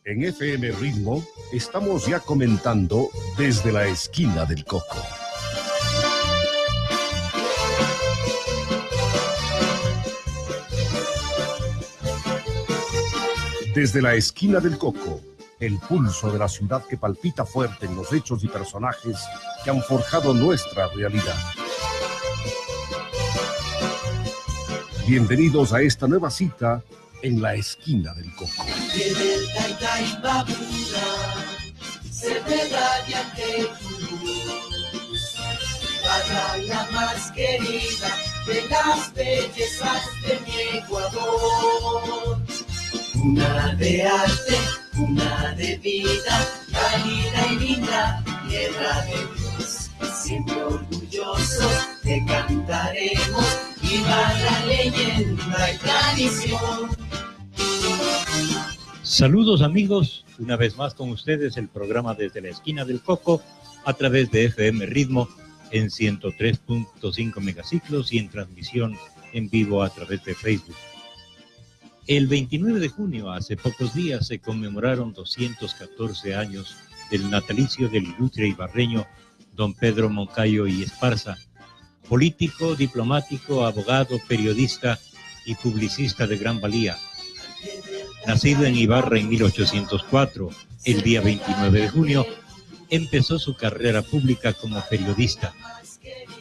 En FM Ritmo estamos ya comentando Desde la Esquina del Coco. Desde la Esquina del Coco, el pulso de la ciudad que palpita fuerte en los hechos y personajes que han forjado nuestra realidad. Bienvenidos a esta nueva cita en la Esquina del Coco. Se ve radiante tu luz, la más querida de las bellezas de mi Ecuador. Una de arte, una de vida, cálida y linda, tierra de Dios. Siempre orgullosos te cantaremos, viva la leyenda y tradición. Saludos amigos, una vez más con ustedes el programa Desde la Esquina del Coco a través de FM Ritmo en 103.5 megaciclos y en transmisión en vivo a través de Facebook. El 29 de junio, hace pocos días, se conmemoraron 214 años del natalicio del ilustre ibarreño don Pedro Moncayo y Esparza, político, diplomático, abogado, periodista y publicista de gran valía. Nacido en Ibarra en 1804, el día 29 de junio, empezó su carrera pública como periodista.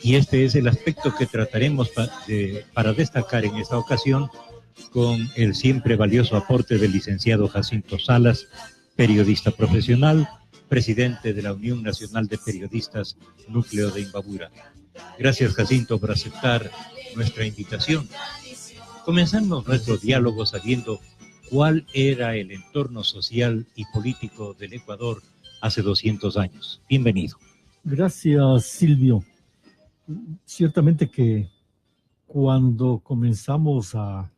Y este es el aspecto que trataremos para destacar en esta ocasión con el siempre valioso aporte del licenciado Jacinto Salas, periodista profesional, presidente de la Unión Nacional de Periodistas, Núcleo de Imbabura. Gracias, Jacinto, por aceptar nuestra invitación. Comenzamos nuestro diálogo sabiendo cuál era el entorno social y político del Ecuador hace 200 años. Bienvenido. Gracias, Silvio. Ciertamente que cuando comenzamos a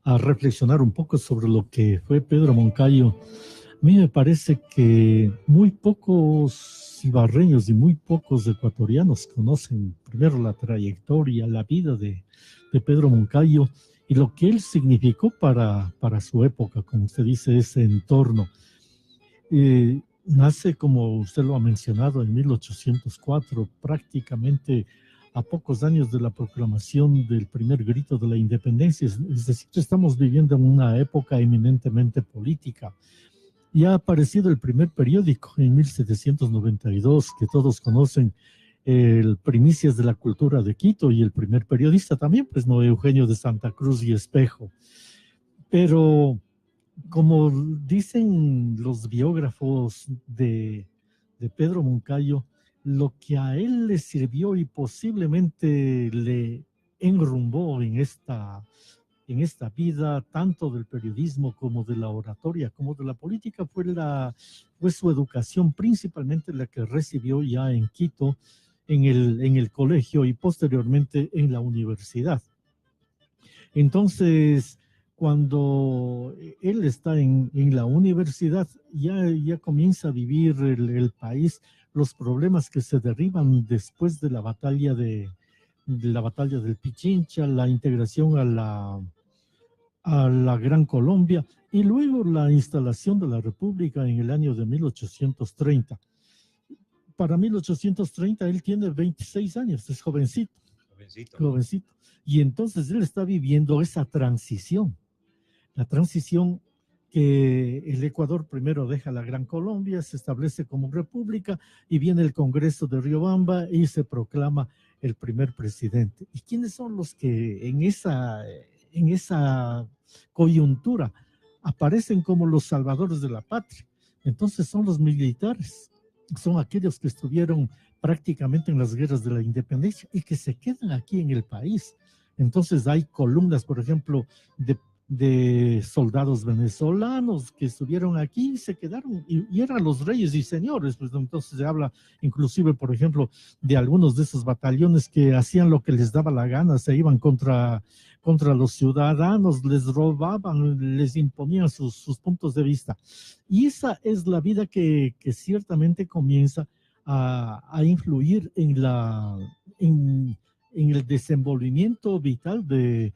reflexionar un poco sobre lo que fue Pedro Moncayo, a mí me parece que muy pocos ibarreños y muy pocos ecuatorianos conocen primero la trayectoria, la vida de Pedro Moncayo y lo que él significó para su época, como usted dice, ese entorno. Nace, como usted lo ha mencionado, en 1804, prácticamente a pocos años de la proclamación del primer grito de la independencia. Es decir, estamos viviendo en una época eminentemente política. Ya ha aparecido el primer periódico en 1792, que todos conocen, el Primicias de la Cultura de Quito, y el primer periodista también, pues no, Eugenio de Santa Cruz y Espejo. Pero como dicen los biógrafos de Pedro Moncayo, lo que a él le sirvió y posiblemente le enrumbó en esta vida, tanto del periodismo como de la oratoria, como de la política, fue su educación, principalmente la que recibió ya en Quito, en el colegio y posteriormente en la universidad. Entonces, cuando él está en la universidad, ya comienza a vivir el país, los problemas que se derivan después de la batalla del Pichincha, la integración a la Gran Colombia y luego la instalación de la República en el año de 1830. Para 1830 él tiene 26 años, es jovencito. Y entonces él está viviendo esa transición, la transición que el Ecuador primero deja la Gran Colombia, se establece como república y viene el Congreso de Riobamba y se proclama el primer presidente. ¿Y quiénes son los que en esa coyuntura aparecen como los salvadores de la patria? Entonces son los militares, son aquellos que estuvieron prácticamente en las guerras de la independencia y que se quedan aquí en el país. Entonces hay columnas, por ejemplo, de soldados venezolanos que estuvieron aquí y se quedaron, y eran los reyes y señores. Pues entonces se habla inclusive, por ejemplo, de algunos de esos batallones que hacían lo que les daba la gana, se iban contra los ciudadanos, les robaban, les imponían sus puntos de vista. Y esa es la vida que ciertamente comienza a influir en el desenvolvimiento vital de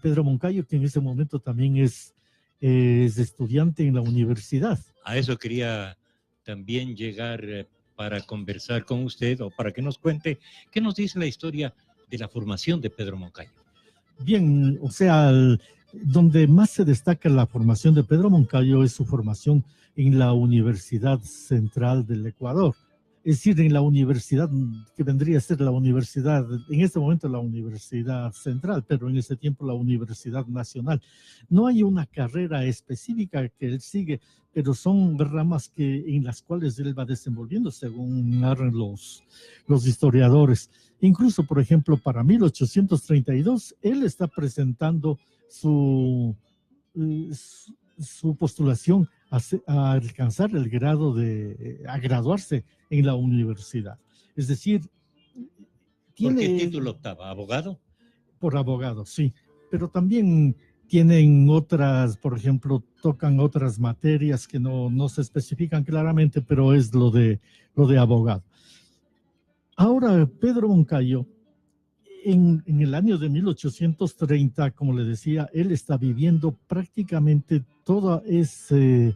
Pedro Moncayo, que en ese momento también es estudiante en la universidad. A eso quería también llegar para conversar con usted, o para que nos cuente qué nos dice la historia de la formación de Pedro Moncayo. Bien, o sea, donde más se destaca la formación de Pedro Moncayo es su formación en la Universidad Central del Ecuador. Es decir, en la universidad que vendría a ser la universidad, en este momento la Universidad Central, pero en ese tiempo la Universidad Nacional. No hay una carrera específica que él sigue, pero son ramas en las cuales él va desenvolviendo, según narran los historiadores. Incluso, por ejemplo, para 1832, él está presentando su postulación a alcanzar el grado a graduarse en la universidad. Es decir, ¿Por qué título optaba? ¿Abogado? Por abogado, sí. Pero también tienen otras, por ejemplo, tocan otras materias que no se especifican claramente, pero es lo de abogado. Ahora, Pedro Moncayo, en el año de 1830, como le decía, él está viviendo prácticamente todo ese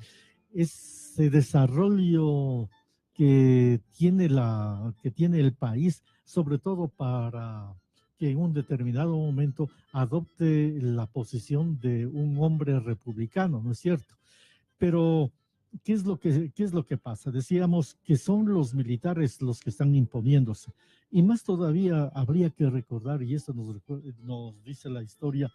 desarrollo que tiene el país, sobre todo para que en un determinado momento adopte la posición de un hombre republicano, ¿no es cierto? Pero ¿qué es lo que pasa? Decíamos que son los militares los que están imponiéndose. Y más todavía habría que recordar, y esto nos dice la historia,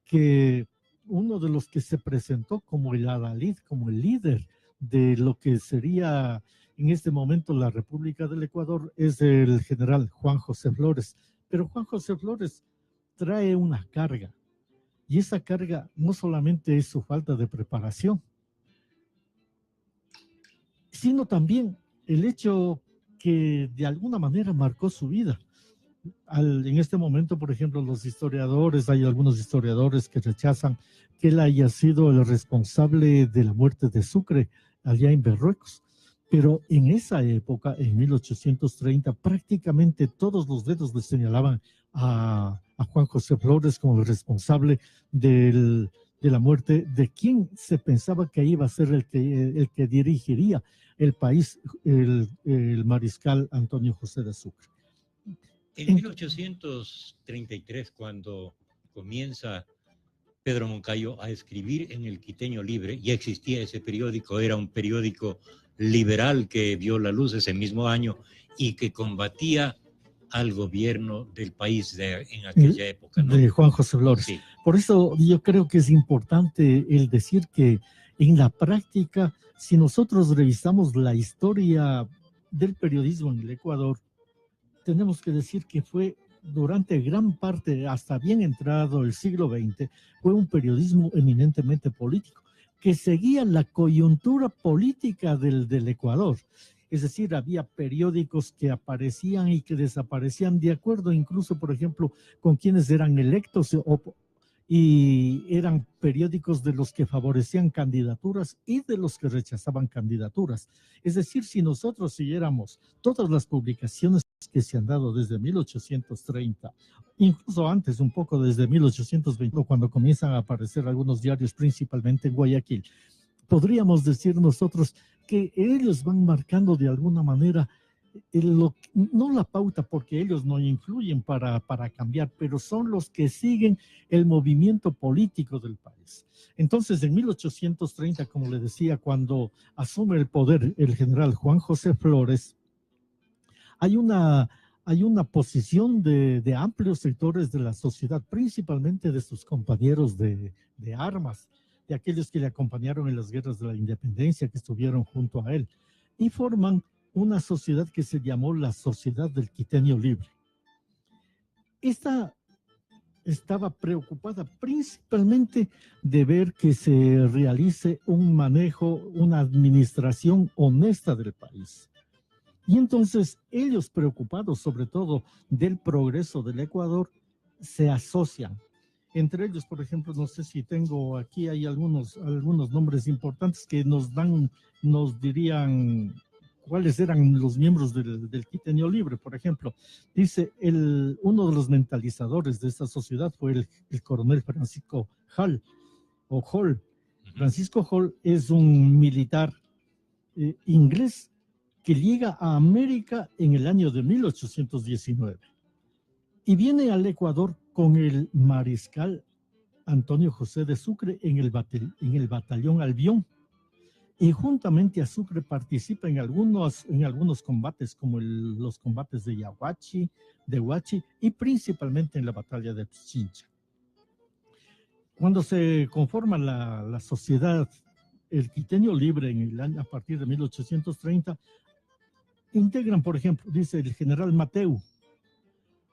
que uno de los que se presentó como el adalid, como el líder de lo que sería en este momento la República del Ecuador, es el general Juan José Flores. Pero Juan José Flores trae una carga, y esa carga no solamente es su falta de preparación, sino también el hecho que de alguna manera marcó su vida. En este momento, por ejemplo, hay algunos historiadores que rechazan que él haya sido el responsable de la muerte de Sucre allá en Berruecos. Pero en esa época, en 1830, prácticamente todos los dedos le señalaban a Juan José Flores como el responsable de la muerte de quien se pensaba que iba a ser el que dirigiría el país, el mariscal Antonio José de Sucre. En 1833, cuando comienza Pedro Moncayo a escribir en el Quiteño Libre, ya existía ese periódico, era un periódico liberal que vio la luz ese mismo año y que combatía al gobierno del país en aquella época, ¿no? De Juan José Flores. Sí. Por eso yo creo que es importante el decir que en la práctica, si nosotros revisamos la historia del periodismo en el Ecuador, tenemos que decir que fue durante gran parte, hasta bien entrado el siglo XX, fue un periodismo eminentemente político, que seguía la coyuntura política del Ecuador. Es decir, había periódicos que aparecían y que desaparecían de acuerdo incluso, por ejemplo, con quienes eran electos, y eran periódicos de los que favorecían candidaturas y de los que rechazaban candidaturas. Es decir, si nosotros siguiéramos todas las publicaciones que se han dado desde 1830, incluso antes, un poco desde 1821, cuando comienzan a aparecer algunos diarios, principalmente en Guayaquil, podríamos decir nosotros que ellos van marcando de alguna manera no la pauta, porque ellos no influyen para cambiar, pero son los que siguen el movimiento político del país. Entonces, en 1830, como le decía, cuando asume el poder el general Juan José Flores, hay una posición de amplios sectores de la sociedad, principalmente de sus compañeros de armas, de aquellos que le acompañaron en las guerras de la independencia, que estuvieron junto a él, y forman una sociedad que se llamó la Sociedad del Quiteño Libre. Esta estaba preocupada principalmente de ver que se realice un manejo, una administración honesta del país. Y entonces ellos, preocupados sobre todo del progreso del Ecuador, se asocian. Entre ellos, por ejemplo, no sé si tengo aquí, hay algunos nombres importantes que nos dirían cuáles eran los miembros del Quiteño Libre. Por ejemplo, dice, uno de los mentalizadores de esta sociedad fue el coronel Francisco Hall. Francisco Hall es un militar inglés que llega a América en el año de 1819 y viene al Ecuador con el mariscal Antonio José de Sucre en el batallón Albión, y juntamente a Sucre participa en algunos combates como los combates de Yaguachi, de Huachi y principalmente en la batalla de Pichincha. Cuando se conforma la sociedad, el Quiteño Libre a partir de 1830, integran, por ejemplo, dice el general Mateu.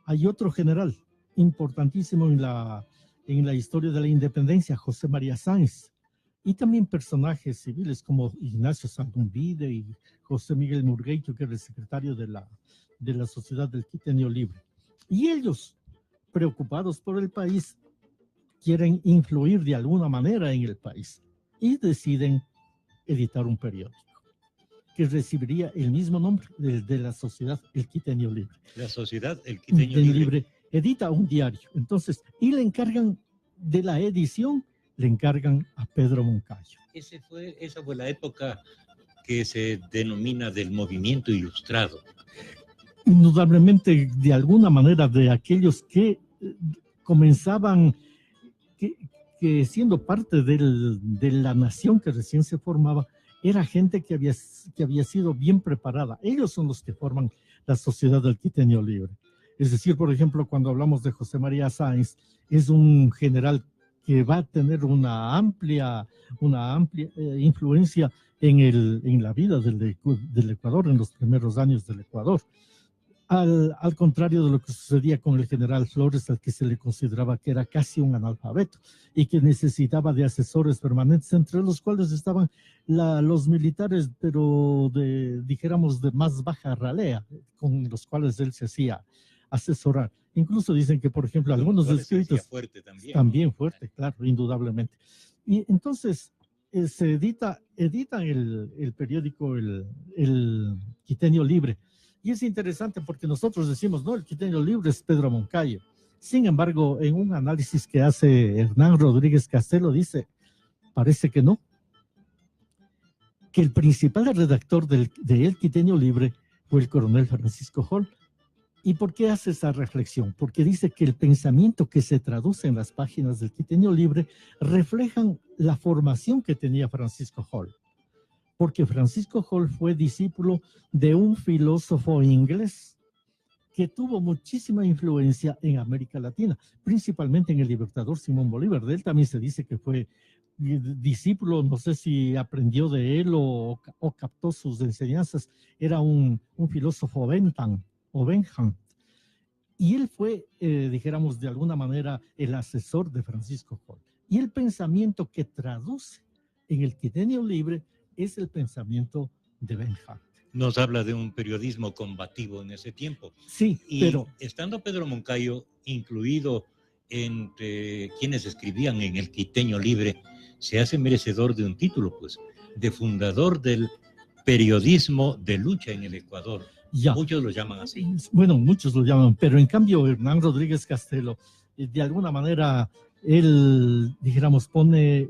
Hay otro general importantísimo en la historia de la independencia, José María Sáenz, y también personajes civiles como Ignacio Santumbide y José Miguel Murgueito, que era el secretario de la Sociedad del Quiteño Libre. Y ellos, preocupados por el país, quieren influir de alguna manera en el país y deciden editar un periódico que recibiría el mismo nombre de la Sociedad El Quiteño Libre. La Sociedad El Quiteño Libre edita un diario, entonces, y le encargan de la edición, le encargan a Pedro Moncayo. Esa fue la época que se denomina del movimiento ilustrado. Indudablemente, de alguna manera, de aquellos que comenzaban, que siendo parte de la nación que recién se formaba, era gente que había sido bien preparada. Ellos son los que forman la Sociedad del Quiteño Libre. Es decir, por ejemplo, cuando hablamos de José María Sáenz, es un general que va a tener una amplia influencia en la vida del Ecuador, en los primeros años del Ecuador. Al contrario de lo que sucedía con el general Flores, al que se le consideraba que era casi un analfabeto y que necesitaba de asesores permanentes, entre los cuales estaban los militares, pero dijéramos de más baja ralea, con los cuales él se hacía asesorar. Incluso dicen que, por ejemplo, algunos escritos... Fuerte también fuerte, claro, indudablemente. Y entonces se editan el periódico el Quiteño Libre. Y es interesante porque nosotros decimos, no, el Quiteño Libre es Pedro Moncayo. Sin embargo, en un análisis que hace Hernán Rodríguez Castelo, dice, parece que no. Que el principal redactor de El Quiteño Libre fue el coronel Francisco Hall. ¿Y por qué hace esa reflexión? Porque dice que el pensamiento que se traduce en las páginas del Quiteño Libre reflejan la formación que tenía Francisco Hall. Porque Francisco Hall fue discípulo de un filósofo inglés que tuvo muchísima influencia en América Latina, principalmente en el libertador Simón Bolívar. De él también se dice que fue discípulo, no sé si aprendió de él o captó sus enseñanzas. Era un filósofo Bentham. Y él fue, dijéramos de alguna manera, el asesor de Francisco Hall. Y el pensamiento que traduce en el Quiteño Libre es el pensamiento de Bentham. Nos habla de un periodismo combativo en ese tiempo. Sí, pero... estando Pedro Moncayo incluido entre quienes escribían en el Quiteño Libre, se hace merecedor de un título, pues, de fundador del periodismo de lucha en el Ecuador. Ya. Muchos lo llaman así. Bueno, muchos lo llaman, pero en cambio Hernán Rodríguez Castelo, de alguna manera, él, dijéramos, pone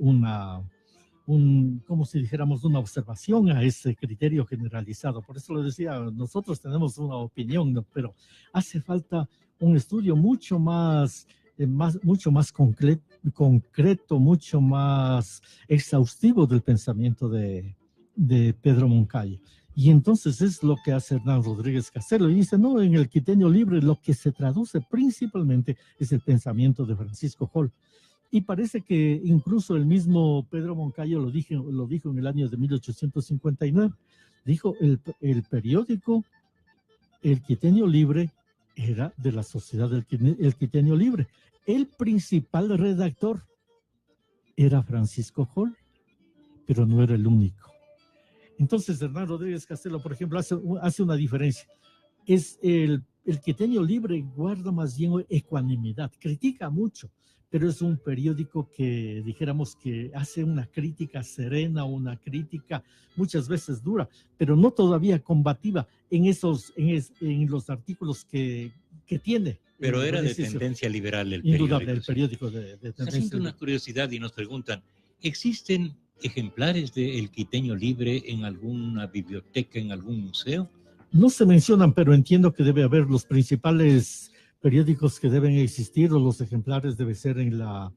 como si dijéramos, una observación a ese criterio generalizado. Por eso lo decía, nosotros tenemos una opinión, ¿no? Pero hace falta un estudio mucho más concreto, mucho más exhaustivo del pensamiento de Pedro Moncayo. Y entonces es lo que hace Hernán Rodríguez Castelo. Y dice, no, en el Quiteño Libre lo que se traduce principalmente es el pensamiento de Francisco Hall. Y parece que incluso el mismo Pedro Moncayo lo dijo en el año de 1859. Dijo, el periódico El Quiteño Libre era de la Sociedad del Quiteño Libre. el principal redactor era Francisco Hall, pero no era el único. Entonces, Hernán Rodríguez Castelo, por ejemplo, hace una diferencia. Es el Quiteño Libre guarda más bien ecuanimidad, critica mucho, pero es un periódico que, dijéramos, que hace una crítica serena, una crítica muchas veces dura, pero no todavía combativa en los artículos que tiene. Pero era de tendencia liberal el periódico. Indudable, el periódico de tendencia Haciendo liberal. una curiosidad y nos preguntan, ¿existen ejemplares de El Quiteño Libre en alguna biblioteca, en algún museo? No se mencionan, pero entiendo que debe haber los principales periódicos que deben existir, o los ejemplares debe ser en la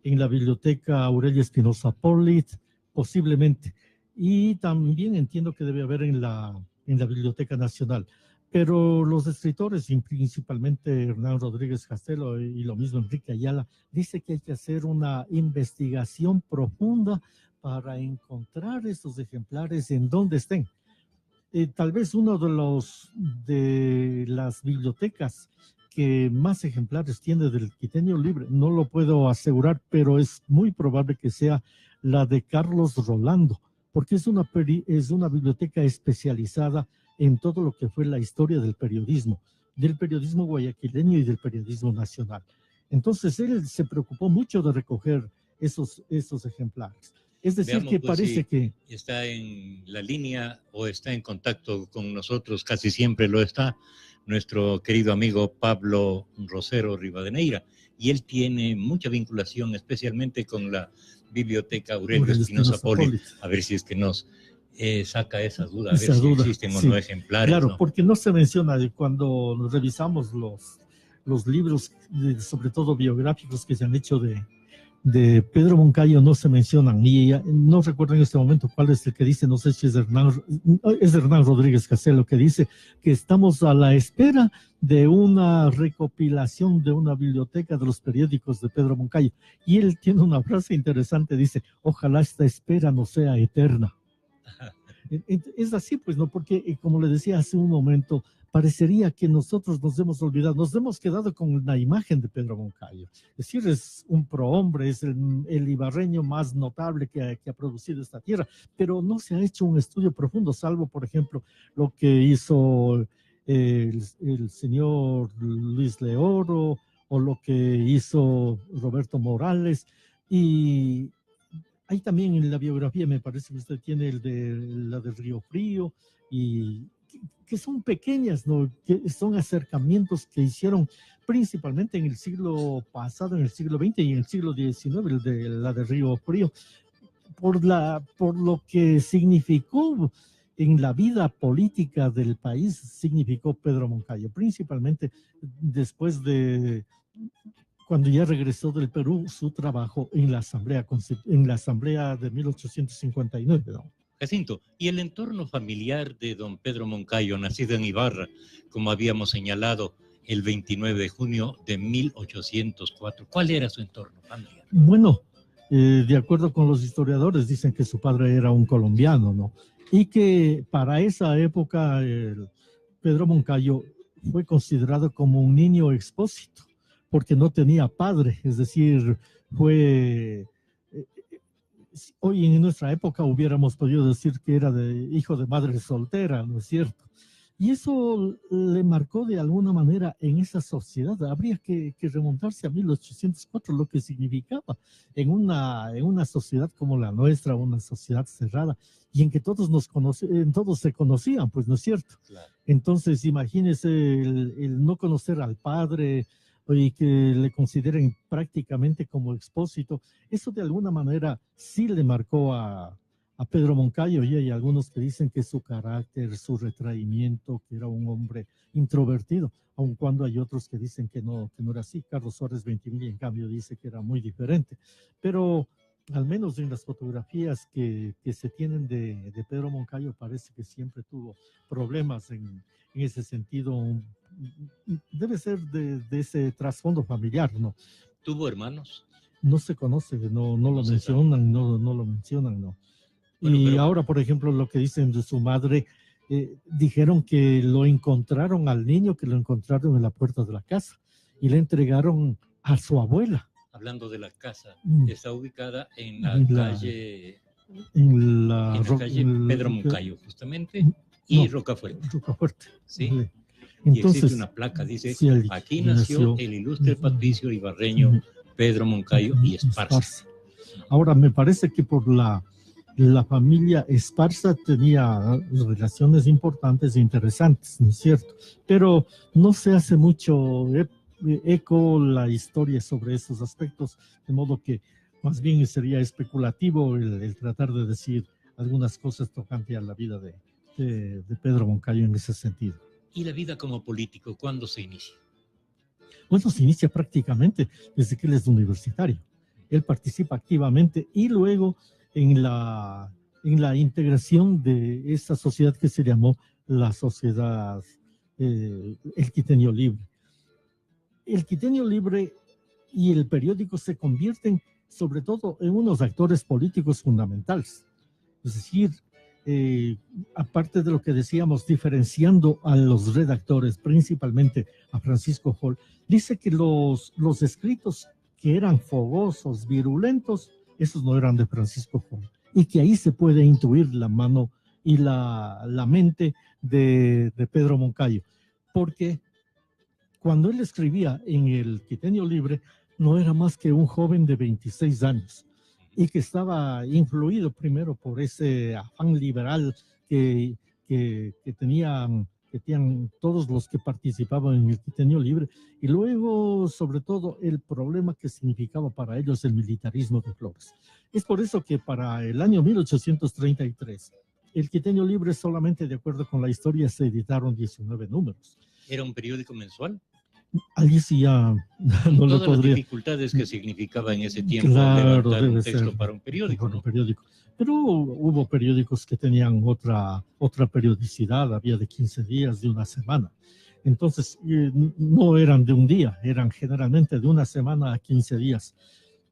biblioteca Aurelio Espinosa Polit, posiblemente. Y también entiendo que debe haber en la Biblioteca Nacional. Pero los escritores, y principalmente Hernán Rodríguez Castelo y lo mismo Enrique Ayala, dice que hay que hacer una investigación profunda para encontrar estos ejemplares en donde estén. Tal vez uno de las bibliotecas que más ejemplares tiene del Quiteño Libre, no lo puedo asegurar, pero es muy probable que sea la de Carlos Rolando, porque es una biblioteca especializada en todo lo que fue la historia del periodismo guayaquileño y del periodismo nacional. Entonces él se preocupó mucho de recoger esos ejemplares. Es decir, veamos, que pues, parece si que está en la línea o está en contacto con nosotros, casi siempre lo está, nuestro querido amigo Pablo Rosero Rivadeneira, y él tiene mucha vinculación, especialmente con la Biblioteca Aurelio Espinosa Polit. A ver si es que nos saca esa duda, a ver si existen o no ejemplares. Claro, ¿no? porque no se menciona cuando revisamos los libros, sobre todo biográficos que se han hecho de Pedro Moncayo, no se mencionan, y no recuerdo en este momento cuál es el que dice, no sé si es Hernán Rodríguez Castelo, que dice que estamos a la espera de una recopilación de una biblioteca de los periódicos de Pedro Moncayo, y él tiene una frase interesante, dice, ojalá esta espera no sea eterna. Es así, pues, ¿no? Porque, como le decía hace un momento, parecería que nosotros nos hemos olvidado, nos hemos quedado con la imagen de Pedro Moncayo. Es decir, es un prohombre, es el ibarreño más notable que ha producido esta tierra, pero no se ha hecho un estudio profundo, salvo, por ejemplo, lo que hizo el señor Luis Leoro, o lo que hizo Roberto Morales, y hay también en la biografía, me parece que usted tiene la de Río Frío, y que son pequeñas, ¿no? Que son acercamientos que hicieron principalmente en el siglo pasado, en el siglo XX y en el siglo XIX, la de Río Frío, por lo que significó en la vida política del país, significó Pedro Moncayo, principalmente después de cuando ya regresó del Perú, su trabajo en la asamblea de 1859, ¿no? Jacinto, y el entorno familiar de don Pedro Moncayo, nacido en Ibarra, como habíamos señalado, el 29 de junio de 1804, ¿cuál era su entorno familiar? Bueno, de acuerdo con los historiadores, dicen que su padre era un colombiano, ¿no? Y que para esa época Pedro Moncayo fue considerado como un niño expósito, porque no tenía padre, es decir, hoy en nuestra época hubiéramos podido decir que era hijo de madre soltera, ¿no es cierto? Y eso le marcó de alguna manera en esa sociedad. Habría que remontarse a 1804, lo que significaba en una sociedad como la nuestra, una sociedad cerrada, y en que todos se conocían, pues, ¿no es cierto? Claro. Entonces, imagínese el no conocer al padre, y que le consideren prácticamente como expósito. Eso de alguna manera sí le marcó a Pedro Moncayo, y hay algunos que dicen que su carácter, su retraimiento, que era un hombre introvertido, aun cuando hay otros que dicen que no era así. Carlos Suárez Ventimiglia, en cambio, dice que era muy diferente. Pero al menos en las fotografías que se tienen de Pedro Moncayo, parece que siempre tuvo problemas en ese sentido. Debe ser de ese trasfondo familiar, ¿no? ¿Tuvo hermanos? No se conoce, no lo mencionan, no lo mencionan, ¿no? Bueno, y ahora, por ejemplo, lo que dicen de su madre, dijeron que lo encontraron al niño, que lo encontraron en la puerta de la casa, y le entregaron a su abuela. Hablando de la casa, Mm. está ubicada en la En calle En la Pedro Moncayo, justamente, y no, Rocafuerte. Rocafuerte. Sí. Sí. Y Entonces, existe una placa, dice, sí, aquí nació el ilustre patricio ibarreño Pedro Moncayo y Esparza. Ahora, me parece que por la familia Esparza tenía relaciones importantes e interesantes, ¿no es cierto? Pero no se hace mucho eco la historia sobre esos aspectos, de modo que más bien sería especulativo el tratar de decir algunas cosas tocante a la vida de Pedro Moncayo en ese sentido. ¿Y la vida como político, cuándo se inicia? Bueno, se inicia prácticamente desde que él es universitario. Él participa activamente y luego en la integración de esa sociedad que se llamó la sociedad El Quiteño Libre. El Quiteño Libre y el periódico se convierten sobre todo en unos actores políticos fundamentales. Es decir, aparte de lo que decíamos, diferenciando a los redactores, principalmente a Francisco Hall, dice que los escritos que eran fogosos, virulentos, esos no eran de Francisco Hall, y que ahí se puede intuir la mano y la mente de Pedro Moncayo, porque cuando él escribía en el Quiteño Libre, no era más que un joven de 26 años, y que estaba influido primero por ese afán liberal que tenían todos los que participaban en el Quiteño Libre, y luego, sobre todo, el problema que significaba para ellos el militarismo de Flores. Es por eso que para el año 1833, el Quiteño Libre, solamente de acuerdo con la historia, se editaron 19 números. ¿Era un periódico mensual? Allí sí ya no le podría... Todas las dificultades que significaba en ese tiempo Claro, levantar un debe texto ser para un periódico, ¿no? Pero hubo periódicos que tenían otra periodicidad, había de 15 días, de una semana. Entonces, no eran de un día, eran generalmente de una semana a 15 días.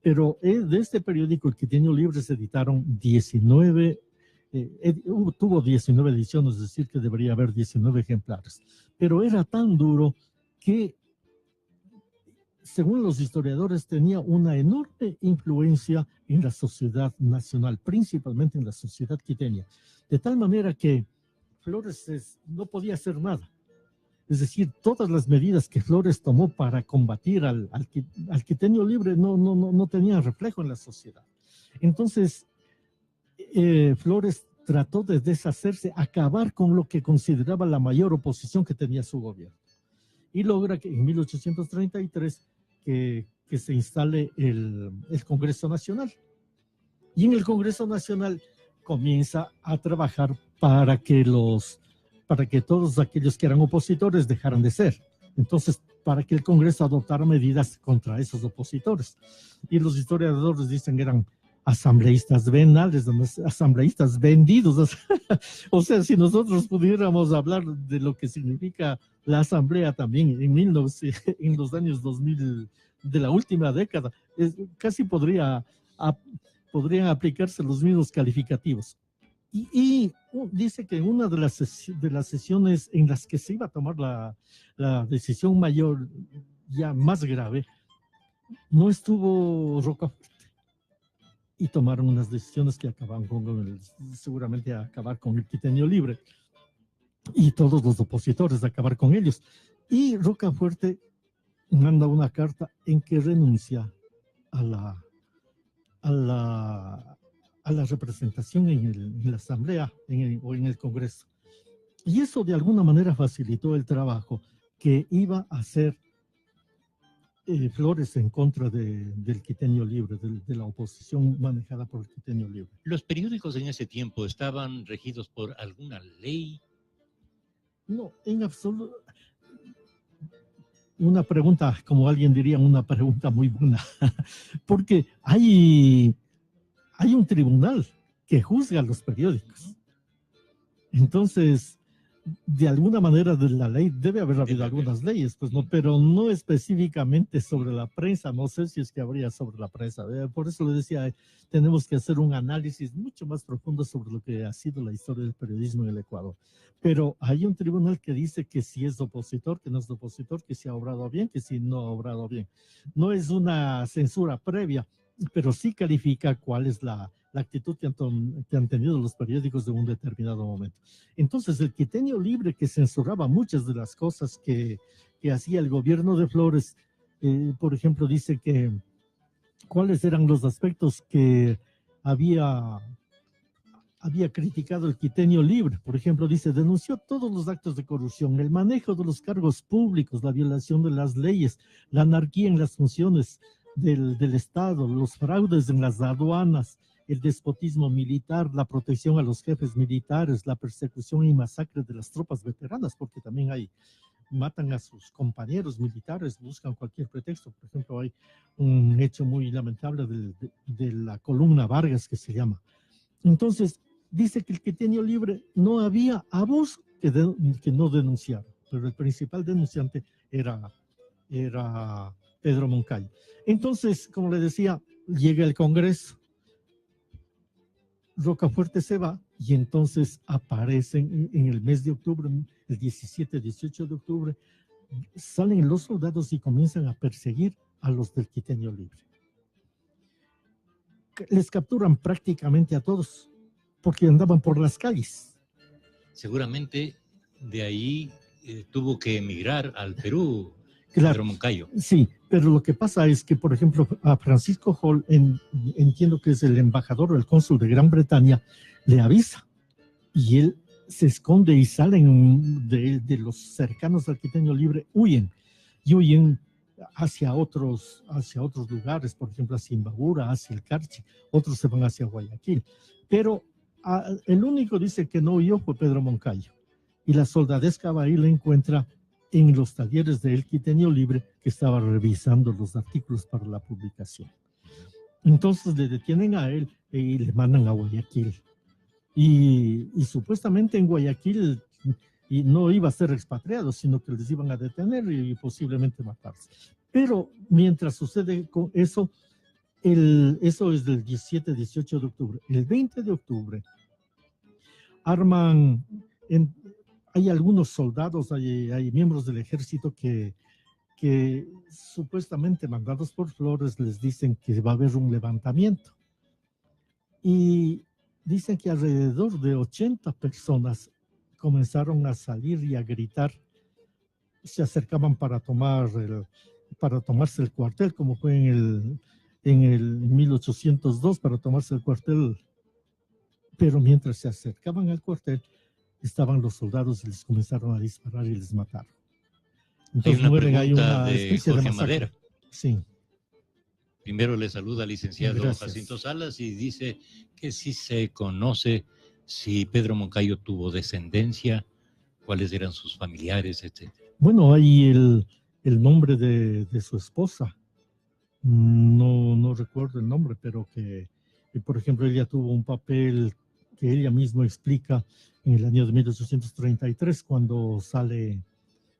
Pero de este periódico, el Quiteño Libre, se editaron 19, tuvo 19 ediciones, es decir, que debería haber 19 ejemplares. Pero era tan duro que, según los historiadores, tenía una enorme influencia en la sociedad nacional, principalmente en la sociedad quiteña, de tal manera que Flores no podía hacer nada. Es decir, todas las medidas que Flores tomó para combatir al Quiteño Libre no tenían reflejo en la sociedad. Entonces, Flores trató de deshacerse, acabar con lo que consideraba la mayor oposición que tenía su gobierno. Y logra que en 1833 que se instale el Congreso Nacional. Y en el Congreso Nacional comienza a trabajar para que todos aquellos que eran opositores dejaran de ser. Entonces, para que el Congreso adoptara medidas contra esos opositores. Y los historiadores dicen que eran asambleístas venales, asambleístas vendidos. O sea, si nosotros pudiéramos hablar de lo que significa la asamblea también en los años 2000 de la última década, casi podrían aplicarse los mismos calificativos. Y dice que en una de las sesiones en las que se iba a tomar la decisión mayor, ya más grave, no estuvo Rocafuerte. Y tomaron unas decisiones que acaban seguramente a acabar con el Quiteño Libre y todos los opositores, a acabar con ellos. Y Rocafuerte manda una carta en que renuncia a la representación en la asamblea o en el Congreso. Y eso de alguna manera facilitó el trabajo que iba a hacer Flores en contra del Quiteño Libre, de la oposición manejada por el Quiteño Libre. ¿Los periódicos en ese tiempo estaban regidos por alguna ley? No, en absoluto. Una pregunta, como alguien diría, una pregunta muy buena, porque hay un tribunal que juzga los periódicos. Entonces, de alguna manera de la ley, debe haber habido algunas leyes, pues no, pero no específicamente sobre la prensa, no sé si es que habría sobre la prensa, por eso le decía, tenemos que hacer un análisis mucho más profundo sobre lo que ha sido la historia del periodismo en el Ecuador, pero hay un tribunal que dice que si es opositor, que no es opositor, que si ha obrado bien, que si no ha obrado bien, no es una censura previa, pero sí califica cuál es la actitud que han tenido los periódicos de un determinado momento. Entonces, el quiteño libre que censuraba muchas de las cosas que hacía el gobierno de Flores, por ejemplo, dice que cuáles eran los aspectos que había criticado el quiteño libre. Por ejemplo, dice, denunció todos los actos de corrupción, el manejo de los cargos públicos, la violación de las leyes, la anarquía en las funciones del Estado, los fraudes en las aduanas, el despotismo militar, la protección a los jefes militares, la persecución y masacre de las tropas veteranas, porque también matan a sus compañeros militares, buscan cualquier pretexto. Por ejemplo, hay un hecho muy lamentable de la columna Vargas, que se llama. Entonces, dice que el quiteño libre no había abuso que no denunciara, pero el principal denunciante era Pedro Moncayo. Entonces, como le decía, llega el Congreso, Rocafuerte se va y entonces aparecen en el mes de octubre, el 17, 18 de octubre, salen los soldados y comienzan a perseguir a los del quiteño libre. Les capturan prácticamente a todos porque andaban por las calles. Seguramente de ahí tuvo que emigrar al Perú, claro, Pedro Moncayo. Sí, pero lo que pasa es que, por ejemplo, a Francisco Hall, entiendo que es el embajador o el cónsul de Gran Bretaña, le avisa y él se esconde y salen de los cercanos al quiteño libre, huyen hacia otros lugares, por ejemplo, hacia Imbabura, hacia el Carchi, otros se van hacia Guayaquil, pero el único dice que no huyó fue Pedro Moncayo, y la soldadesca va y le encuentra en los talleres de El Quiteño Libre, que estaba revisando los artículos para la publicación. Entonces le detienen a él y le mandan a Guayaquil. Y supuestamente en Guayaquil y no iba a ser expatriado, sino que les iban a detener y posiblemente matarse. Pero mientras sucede con eso, eso es del 17, 18 de octubre. El 20 de octubre arman... Hay algunos soldados, hay miembros del ejército que supuestamente mandados por Flores les dicen que va a haber un levantamiento. Y dicen que alrededor de 80 personas comenzaron a salir y a gritar. Se acercaban para tomarse el cuartel, como fue en el 1802, para tomarse el cuartel. Pero mientras se acercaban al cuartel, estaban los soldados y les comenzaron a disparar y les mataron. Entonces hay una especie de masacre. Madera. Sí. Primero le saluda al licenciado Jacinto Salas y dice que sí se conoce si Pedro Moncayo tuvo descendencia, cuáles eran sus familiares, etc. Bueno, hay el nombre de su esposa. No recuerdo el nombre, pero que por ejemplo, ella tuvo un papel que ella misma explica en el año de 1833, cuando sale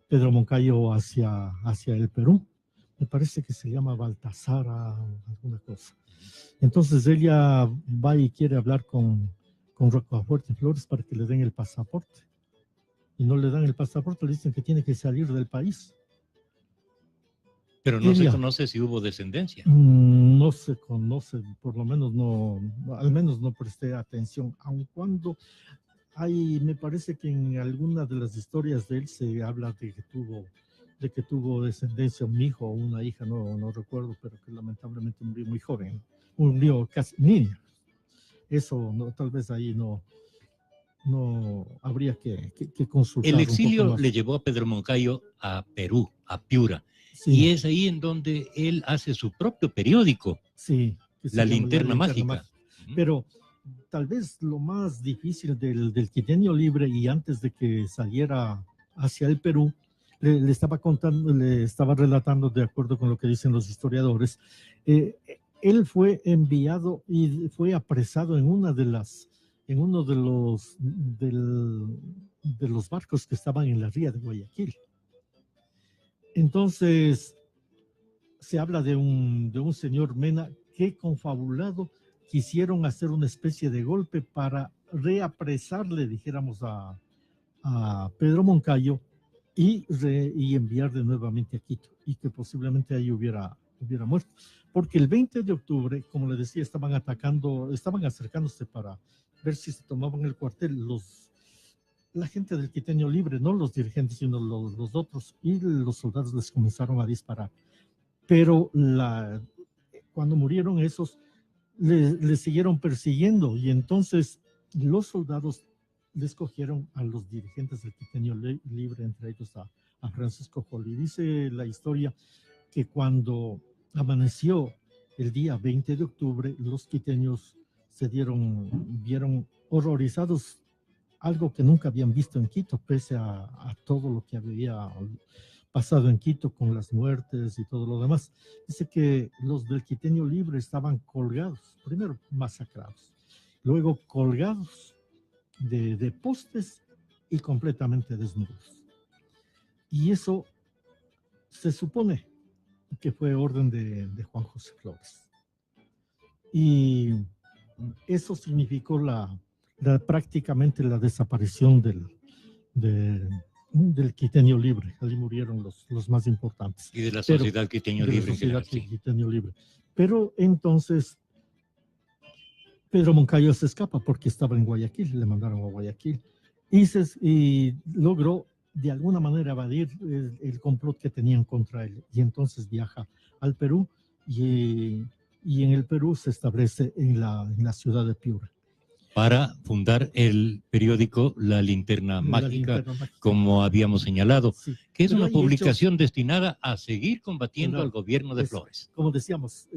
Pedro Moncayo hacia el Perú. Me parece que se llama Baltasar, alguna cosa. Entonces ella va y quiere hablar con Rocafuerte Flores para que le den el pasaporte. Y no le dan el pasaporte, le dicen que tiene que salir del país. Pero no se conoce si hubo descendencia. No se conoce, por lo menos al menos no presté atención, aun cuando me parece que en alguna de las historias de él se habla de que tuvo descendencia, un hijo o una hija, no recuerdo, pero que lamentablemente murió muy joven, murió casi niña. Eso tal vez ahí no habría que consultar. El exilio le llevó a Pedro Moncayo a Perú, a Piura. Sí. Y es ahí en donde él hace su propio periódico, sí, La Linterna Mágica. Pero tal vez lo más difícil del Quiteño Libre, y antes de que saliera hacia el Perú, le estaba relatando, de acuerdo con lo que dicen los historiadores, él fue enviado y fue apresado en uno de los barcos que estaban en la ría de Guayaquil. Entonces, se habla de un señor Mena que confabulado quisieron hacer una especie de golpe para reapresarle, dijéramos, a Pedro Moncayo y enviarle nuevamente a Quito, y que posiblemente ahí hubiera muerto. Porque el 20 de octubre, como le decía, estaban acercándose para ver si se tomaban el cuartel la gente del Quiteño Libre, no los dirigentes, sino los otros, y los soldados les comenzaron a disparar. Pero cuando murieron esos, les siguieron persiguiendo, y entonces los soldados les cogieron a los dirigentes del Quiteño Libre, entre ellos a Francisco Joly. Dice la historia que cuando amaneció el día 20 de octubre, los quiteños vieron horrorizados algo que nunca habían visto en Quito, pese a todo lo que había pasado en Quito con las muertes y todo lo demás. Dice que los del Quiteño Libre estaban colgados, primero masacrados, luego colgados de postes y completamente desnudos. Y eso se supone que fue orden de Juan José Flores. Y eso significó prácticamente la desaparición del Quiteño Libre. Allí murieron los más importantes. Y de la sociedad Quiteño Libre. Quiteño Libre. Pero entonces Pedro Moncayo se escapa porque estaba en Guayaquil, le mandaron a Guayaquil, y logró de alguna manera evadir el complot que tenían contra él, y entonces viaja al Perú, y en el Perú se establece en la ciudad de Piura. Para fundar el periódico La Linterna Mágica, como habíamos señalado, sí, que es una publicación destinada a seguir combatiendo al gobierno de Flores. Como decíamos,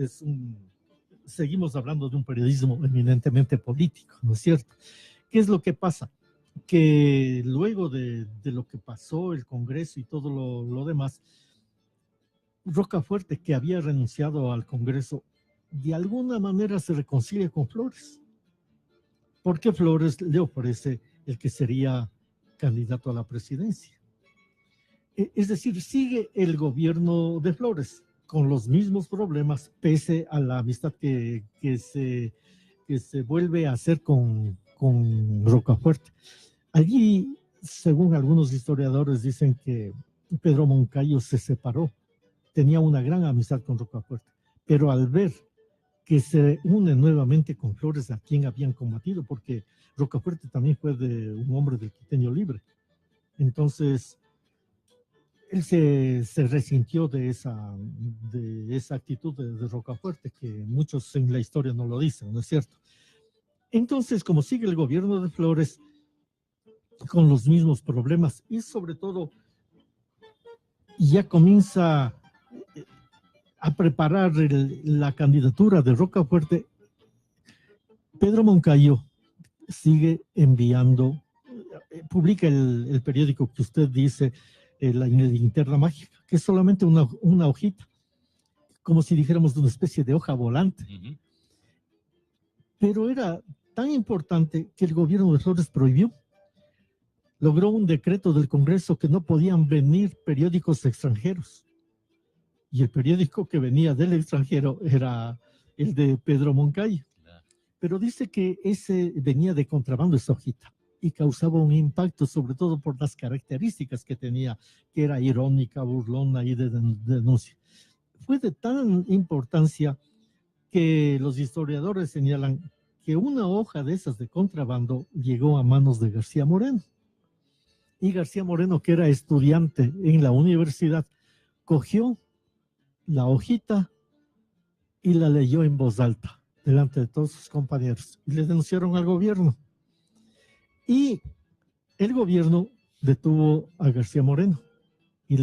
seguimos hablando de un periodismo eminentemente político, ¿no es cierto? ¿Qué es lo que pasa? Que luego de lo que pasó, el Congreso y todo lo demás, Rocafuerte, que había renunciado al Congreso, de alguna manera se reconcilia con Flores, porque Flores le ofrece el que sería candidato a la presidencia. Es decir, sigue el gobierno de Flores con los mismos problemas, pese a la amistad que se vuelve a hacer con Rocafuerte. Allí, según algunos historiadores, dicen que Pedro Moncayo se separó, tenía una gran amistad con Rocafuerte, pero al ver que se une nuevamente con Flores, a quien habían combatido, porque Rocafuerte también fue de un hombre del Quiteño Libre. Entonces, él se resintió de esa actitud de Rocafuerte, que muchos en la historia no lo dicen, ¿no es cierto? Entonces, como sigue el gobierno de Flores con los mismos problemas, y sobre todo ya comienza a preparar la candidatura de Rocafuerte, Pedro Moncayo sigue enviando, publica el periódico que usted dice, la Linterna Mágica, que es solamente una hojita, como si dijéramos de una especie de hoja volante. Uh-huh. Pero era tan importante que el gobierno de Flores prohibió. Logró un decreto del Congreso que no podían venir periódicos extranjeros. Y el periódico que venía del extranjero era el de Pedro Moncayo. Pero dice que ese venía de contrabando, esa hojita, y causaba un impacto, sobre todo por las características que tenía, que era irónica, burlona y de denuncia. Fue de tan importancia que los historiadores señalan que una hoja de esas de contrabando llegó a manos de García Moreno. Y García Moreno, que era estudiante en la universidad, cogió la hojita y la leyó en voz alta delante de todos sus compañeros y le denunciaron al gobierno. Y el gobierno detuvo a García Moreno y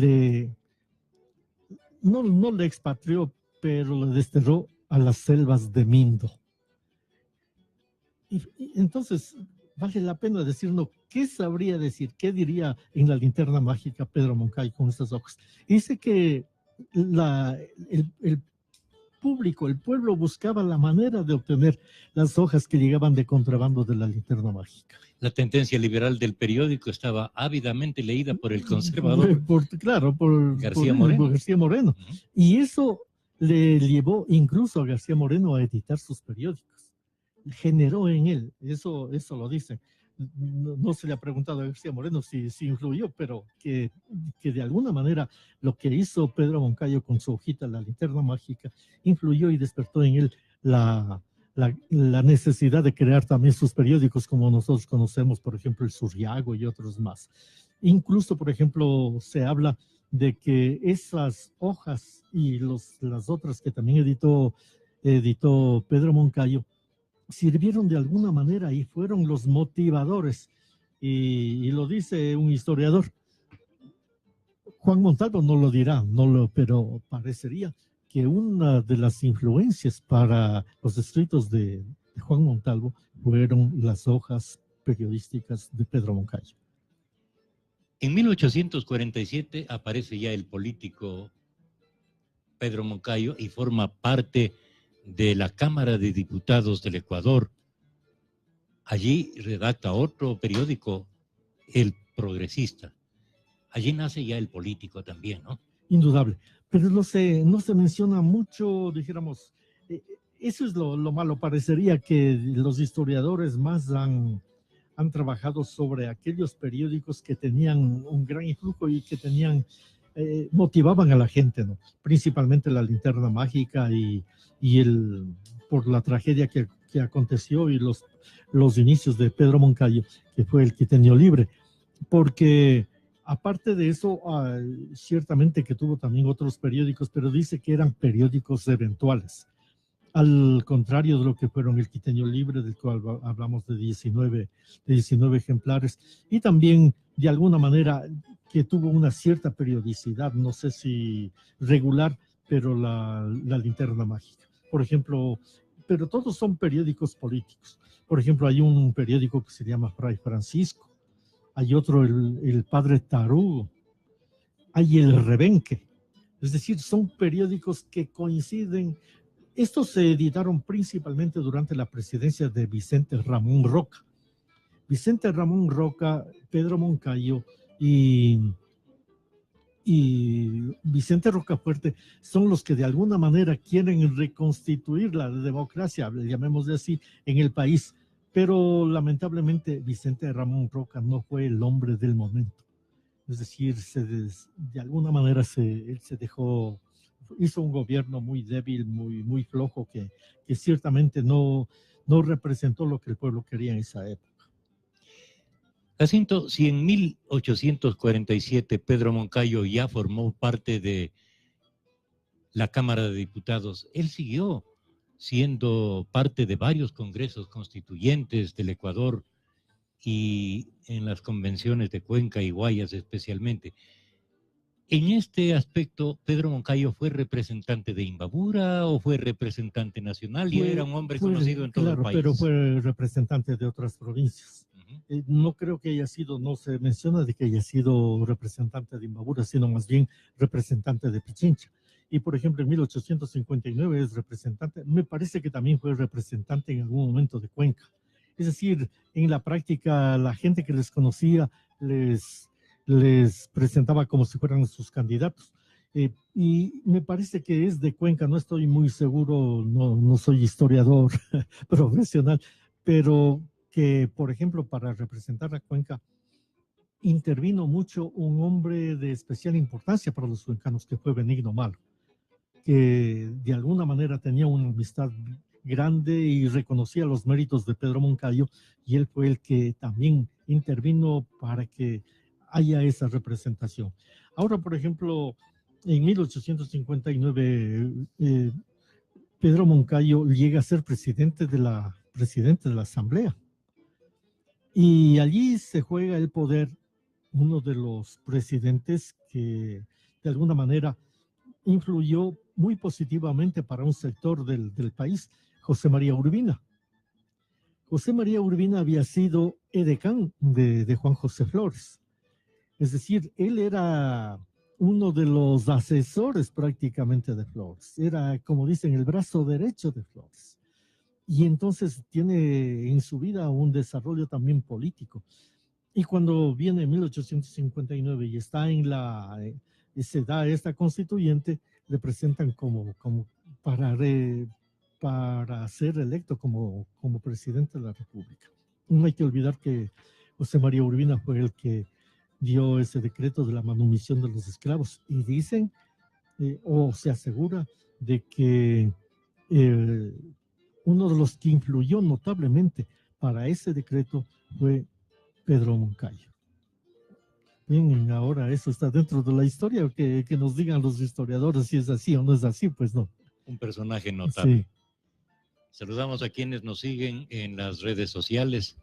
no le expatrió, pero le desterró a las selvas de Mindo. Y entonces vale la pena decirnos qué sabría decir, qué diría en la Linterna Mágica Pedro Moncayo con estas hojas. Dice que público, el pueblo buscaba la manera de obtener las hojas que llegaban de contrabando de la linterna mágica. La tendencia liberal del periódico estaba ávidamente leída por el conservador Por García Moreno. García Moreno. Y eso le llevó incluso a García Moreno a editar sus periódicos. Generó en él, eso lo dicen. No se le ha preguntado a García Moreno si influyó, pero que de alguna manera lo que hizo Pedro Moncayo con su hojita, la linterna mágica, influyó y despertó en él la necesidad de crear también sus periódicos como nosotros conocemos, por ejemplo, el Surriago y otros más. Incluso, por ejemplo, se habla de que esas hojas y las otras que también editó Pedro Moncayo sirvieron de alguna manera y fueron los motivadores. Y lo dice un historiador. Juan Montalvo no lo dirá, pero parecería que una de las influencias para los escritos de Juan Montalvo fueron las hojas periodísticas de Pedro Moncayo. En 1847 aparece ya el político Pedro Moncayo y forma parte de la Cámara de Diputados del Ecuador. Allí redacta otro periódico, El Progresista. Allí nace ya el político también, ¿no? Indudable, pero no se menciona mucho, dijéramos, eso es lo malo. Parecería que los historiadores más han trabajado sobre aquellos periódicos que tenían un gran influjo y que motivaban a la gente, ¿no? Principalmente la linterna mágica y por la tragedia que aconteció y los inicios de Pedro Moncayo, que fue el Quiteño Libre, porque aparte de eso, ciertamente que tuvo también otros periódicos, pero dice que eran periódicos eventuales, al contrario de lo que fueron el Quiteño Libre, del cual hablamos de 19 ejemplares, y también de alguna manera que tuvo una cierta periodicidad, no sé si regular, pero la linterna mágica, por ejemplo, pero todos son periódicos políticos. Por ejemplo, hay un periódico que se llama Fray Francisco, hay otro, el Padre Tarugo, hay el Rebenque, es decir, son periódicos que coinciden. Estos se editaron principalmente durante la presidencia de Vicente Ramón Roca. Vicente Ramón Roca, Pedro Moncayo y Vicente Rocafuerte son los que de alguna manera quieren reconstituir la democracia, llamémosle así, en el país. Pero lamentablemente Vicente Ramón Roca no fue el hombre del momento. Es decir, de alguna manera él se dejó, hizo un gobierno muy débil, muy flojo, que ciertamente no representó lo que el pueblo quería en esa época. Jacinto, si en 1847 Pedro Moncayo ya formó parte de la Cámara de Diputados, él siguió siendo parte de varios congresos constituyentes del Ecuador y en las convenciones de Cuenca y Guayas especialmente. En este aspecto, ¿Pedro Moncayo fue representante de Imbabura o fue representante nacional? Y era un hombre conocido en todo el país. Pero fue representante de otras provincias. No creo que haya sido, no se menciona de que haya sido representante de Imbabura, sino más bien representante de Pichincha. Y por ejemplo, en 1859 es representante, me parece que también fue representante en algún momento de Cuenca. Es decir, en la práctica, la gente que les conocía les presentaba como si fueran sus candidatos. Y me parece que es de Cuenca, no estoy muy seguro, no soy historiador profesional, pero que, por ejemplo, para representar a Cuenca, intervino mucho un hombre de especial importancia para los cuencanos, que fue Benigno Malo, que de alguna manera tenía una amistad grande y reconocía los méritos de Pedro Moncayo, y él fue el que también intervino para que haya esa representación. Ahora, por ejemplo, en 1859, Pedro Moncayo llega a ser presidente de la Asamblea, y allí se juega el poder uno de los presidentes que de alguna manera influyó muy positivamente para un sector del país, José María Urbina. José María Urbina había sido edecán de Juan José Flores. Es decir, él era uno de los asesores prácticamente de Flores. Era, como dicen, el brazo derecho de Flores. Y entonces tiene en su vida un desarrollo también político. Y cuando viene en 1859 y está se da esta constituyente, le presentan como para ser electo como presidente de la República. No hay que olvidar que José María Urbina fue el que dio ese decreto de la manumisión de los esclavos, y dicen, o se asegura, de que uno de los que influyó notablemente para ese decreto fue Pedro Moncayo. Bien, ahora eso está dentro de la historia, que nos digan los historiadores si es así o no es así, pues no. Un personaje notable. Sí. Saludamos a quienes nos siguen en las redes sociales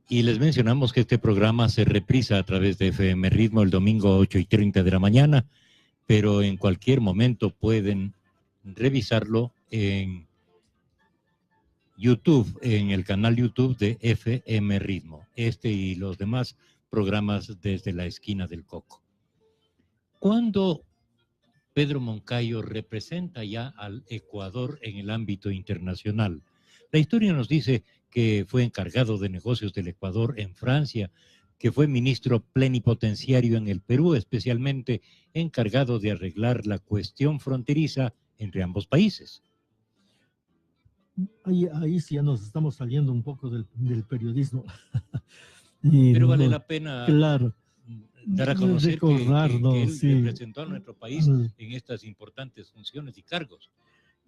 y les mencionamos que este programa se reprisa a través de FM Ritmo el domingo 8:30 de la mañana, pero en cualquier momento pueden revisarlo en YouTube, en el canal YouTube de FM Ritmo, este y los demás programas desde la esquina del Coco. ¿Cuándo Pedro Moncayo representa ya al Ecuador en el ámbito internacional? La historia nos dice que fue encargado de negocios del Ecuador en Francia, que fue ministro plenipotenciario en el Perú, especialmente encargado de arreglar la cuestión fronteriza entre ambos países. Ahí sí ya nos estamos saliendo un poco del periodismo. Pero vale la pena, claro, dar a conocer que él representó a nuestro país en estas importantes funciones y cargos.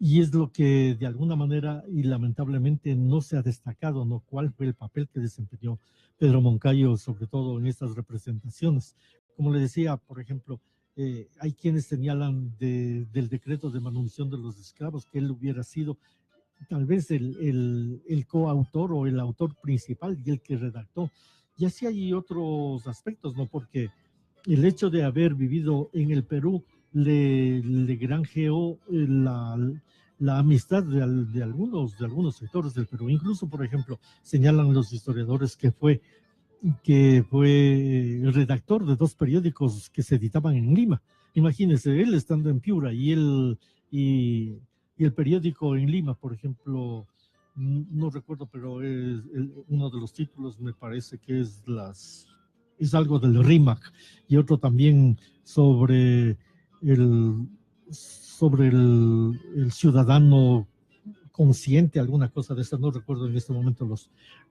Y es lo que de alguna manera y lamentablemente no se ha destacado, ¿no? ¿Cuál fue el papel que desempeñó Pedro Moncayo, sobre todo en estas representaciones? Como le decía, por ejemplo, hay quienes señalan del decreto de manumisión de los esclavos que él hubiera sido tal vez el coautor o el autor principal y el que redactó. Y así hay otros aspectos, ¿no? Porque el hecho de haber vivido en el Perú le granjeó la amistad de algunos sectores del Perú. Incluso, por ejemplo, señalan los historiadores que fue redactor de 2 periódicos que se editaban en Lima. Imagínense, él estando en Piura y el periódico en Lima, por ejemplo, no recuerdo, pero uno de los títulos me parece que es algo del RIMAC, y otro también sobre el ciudadano consciente, alguna cosa de esa. No recuerdo en este momento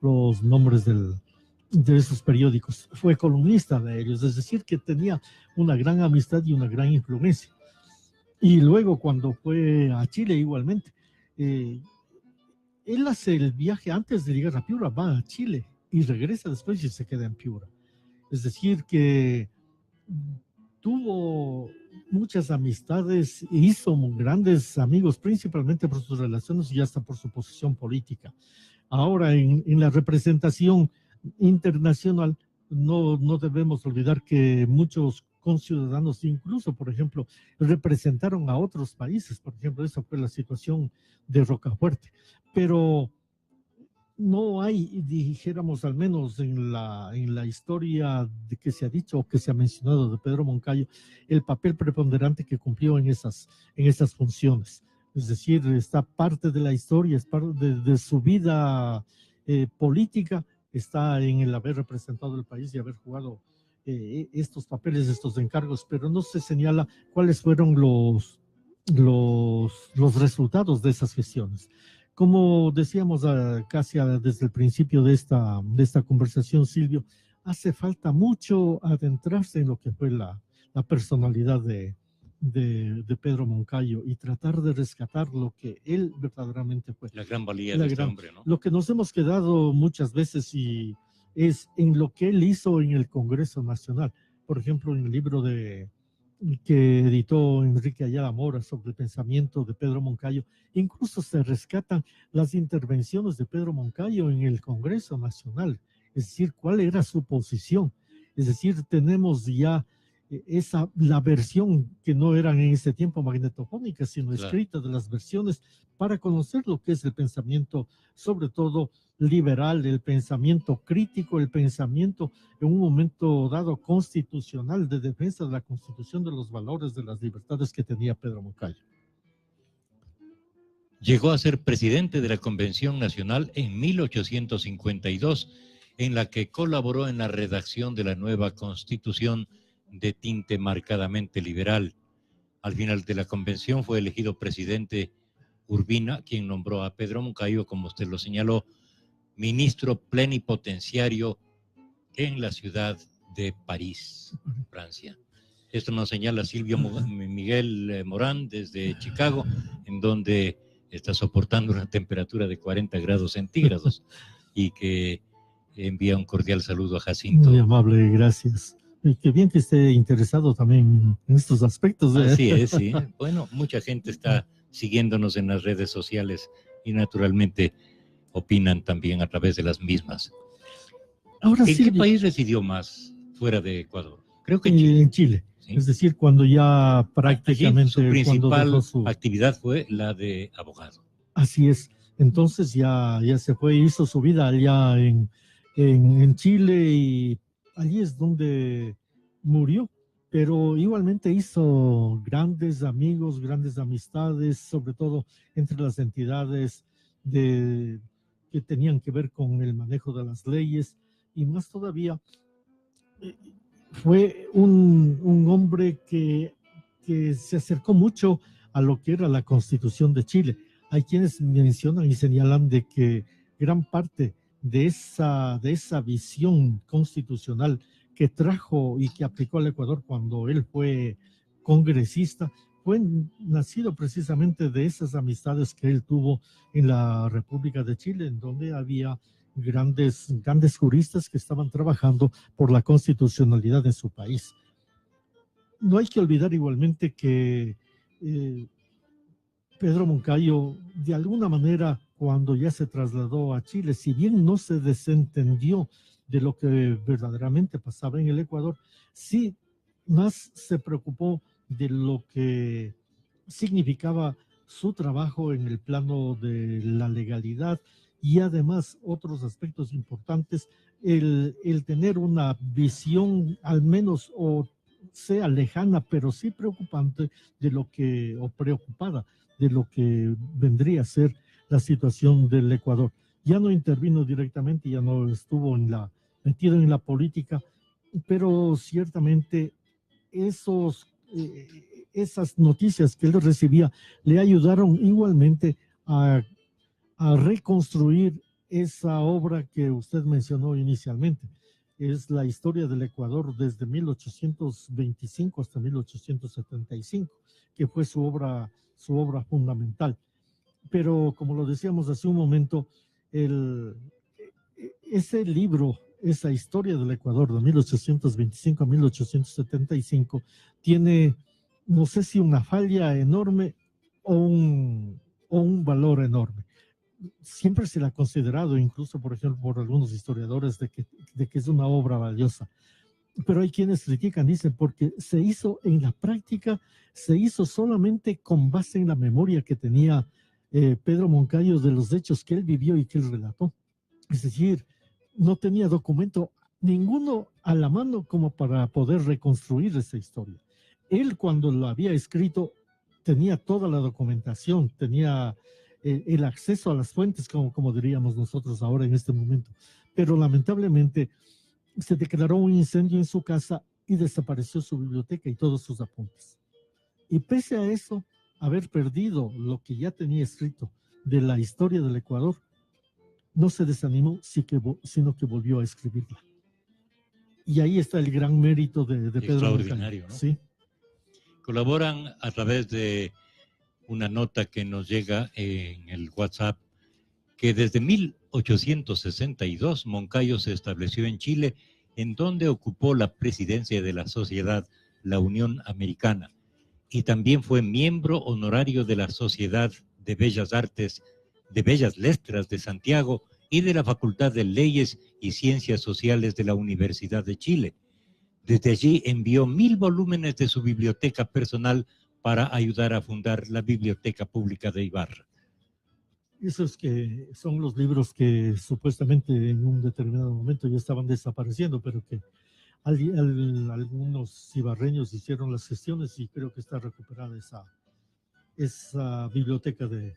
los nombres de esos periódicos. Fue columnista de ellos, es decir, que tenía una gran amistad y una gran influencia. Y luego cuando fue a Chile igualmente, él hace el viaje antes de llegar a Piura, va a Chile y regresa después y se queda en Piura. Es decir, que tuvo muchas amistades, hizo grandes amigos, principalmente por sus relaciones y hasta por su posición política. Ahora, en la representación internacional, no debemos olvidar que muchos conciudadanos, incluso, por ejemplo, representaron a otros países. Por ejemplo, esa fue la situación de Rocafuerte. Pero no hay, dijéramos, al menos en la historia de que se ha dicho o que se ha mencionado de Pedro Moncayo, el papel preponderante que cumplió en esas funciones. Es decir, está parte de la historia, es parte de su vida política, está en el haber representado el país y haber jugado estos papeles, estos encargos, pero no se señala cuáles fueron los resultados de esas gestiones. Como decíamos casi desde el principio de esta conversación, Silvio, hace falta mucho adentrarse en lo que fue la personalidad de Pedro Moncayo y tratar de rescatar lo que él verdaderamente fue. La gran valía de este hombre, ¿no? Lo que nos hemos quedado muchas veces y es en lo que él hizo en el Congreso Nacional. Por ejemplo, en el libro que editó Enrique Ayala Mora sobre el pensamiento de Pedro Moncayo, incluso se rescatan las intervenciones de Pedro Moncayo en el Congreso Nacional, es decir, cuál era su posición. Es decir, tenemos ya la versión que no eran en ese tiempo magnetofónicas, sino Claro. escritas de las versiones, para conocer lo que es el pensamiento, sobre todo liberal, el pensamiento crítico, el pensamiento en un momento dado constitucional de defensa de la Constitución, de los valores, de las libertades que tenía Pedro Moncayo. Llegó a ser presidente de la Convención Nacional en 1852, en la que colaboró en la redacción de la nueva Constitución de tinte marcadamente liberal. Al final de la convención fue elegido presidente Urbina, quien nombró a Pedro Moncayo, como usted lo señaló, ministro plenipotenciario en la ciudad de París, Francia. Esto nos señala Silvio Miguel Morán desde Chicago, en donde está soportando una temperatura de 40 grados centígrados y que envía un cordial saludo a Jacinto. Muy amable, gracias. Y qué bien que esté interesado también en estos aspectos. Así es, sí. Bueno, mucha gente está siguiéndonos en las redes sociales y naturalmente opinan también a través de las mismas. Ahora ¿En sí, qué país residió más fuera de Ecuador? Creo que en Chile. En Chile. ¿Sí? Es decir, cuando ya prácticamente... Allí su principal dejó su... actividad fue la de abogado. Así es. Entonces ya se fue, hizo su vida allá en Chile, y allí es donde murió. Pero igualmente hizo grandes amigos, grandes amistades, sobre todo entre las entidades que tenían que ver con el manejo de las leyes, y más todavía fue un hombre que se acercó mucho a lo que era la Constitución de Chile. Hay quienes mencionan y señalan de que gran parte de esa visión constitucional que trajo y que aplicó al Ecuador cuando él fue congresista, fue nacido precisamente de esas amistades que él tuvo en la República de Chile, en donde había grandes juristas que estaban trabajando por la constitucionalidad de su país. No hay que olvidar igualmente que Pedro Moncayo, de alguna manera, cuando ya se trasladó a Chile, si bien no se desentendió de lo que verdaderamente pasaba en el Ecuador, sí más se preocupó de lo que significaba su trabajo en el plano de la legalidad, y además otros aspectos importantes, el tener una visión al menos, o sea lejana, pero sí preocupante, o preocupada de lo que vendría a ser la situación del Ecuador. Ya no intervino directamente, ya no estuvo metido en la política, pero ciertamente esas noticias que él recibía le ayudaron igualmente a reconstruir esa obra que usted mencionó inicialmente. Es la historia del Ecuador desde 1825 hasta 1875, que fue su obra fundamental. Pero como lo decíamos hace un momento, ese libro, esa historia del Ecuador de 1825 a 1875, tiene, no sé si una falla enorme o un valor enorme. Siempre se la ha considerado, incluso por ejemplo por algunos historiadores, de que es una obra valiosa. Pero hay quienes critican, dicen, porque se hizo en la práctica, se hizo solamente con base en la memoria que tenía Pedro Moncayo de los hechos que él vivió y que él relató. Es decir, no tenía documento ninguno a la mano como para poder reconstruir esa historia. Él, cuando lo había escrito, tenía toda la documentación, tenía el acceso a las fuentes, como diríamos nosotros ahora en este momento. Pero lamentablemente se declaró un incendio en su casa y desapareció su biblioteca y todos sus apuntes. Y pese a eso, haber perdido lo que ya tenía escrito de la historia del Ecuador, no se desanimó, sino que volvió a escribirla. Y ahí está el gran mérito de Pedro Extraordinario, Moncayo, ¿no? Sí. Colaboran a través de una nota que nos llega en el WhatsApp, que desde 1862 Moncayo se estableció en Chile, en donde ocupó la presidencia de la Sociedad La Unión Americana, y también fue miembro honorario de la Sociedad de Bellas Artes, de Bellas Letras de Santiago y de la Facultad de Leyes y Ciencias Sociales de la Universidad de Chile. Desde allí envió 1000 volúmenes de su biblioteca personal para ayudar a fundar la Biblioteca Pública de Ibarra. Esos que son los libros que supuestamente en un determinado momento ya estaban desapareciendo, pero que algunos ibarreños hicieron las gestiones y creo que está recuperada esa biblioteca de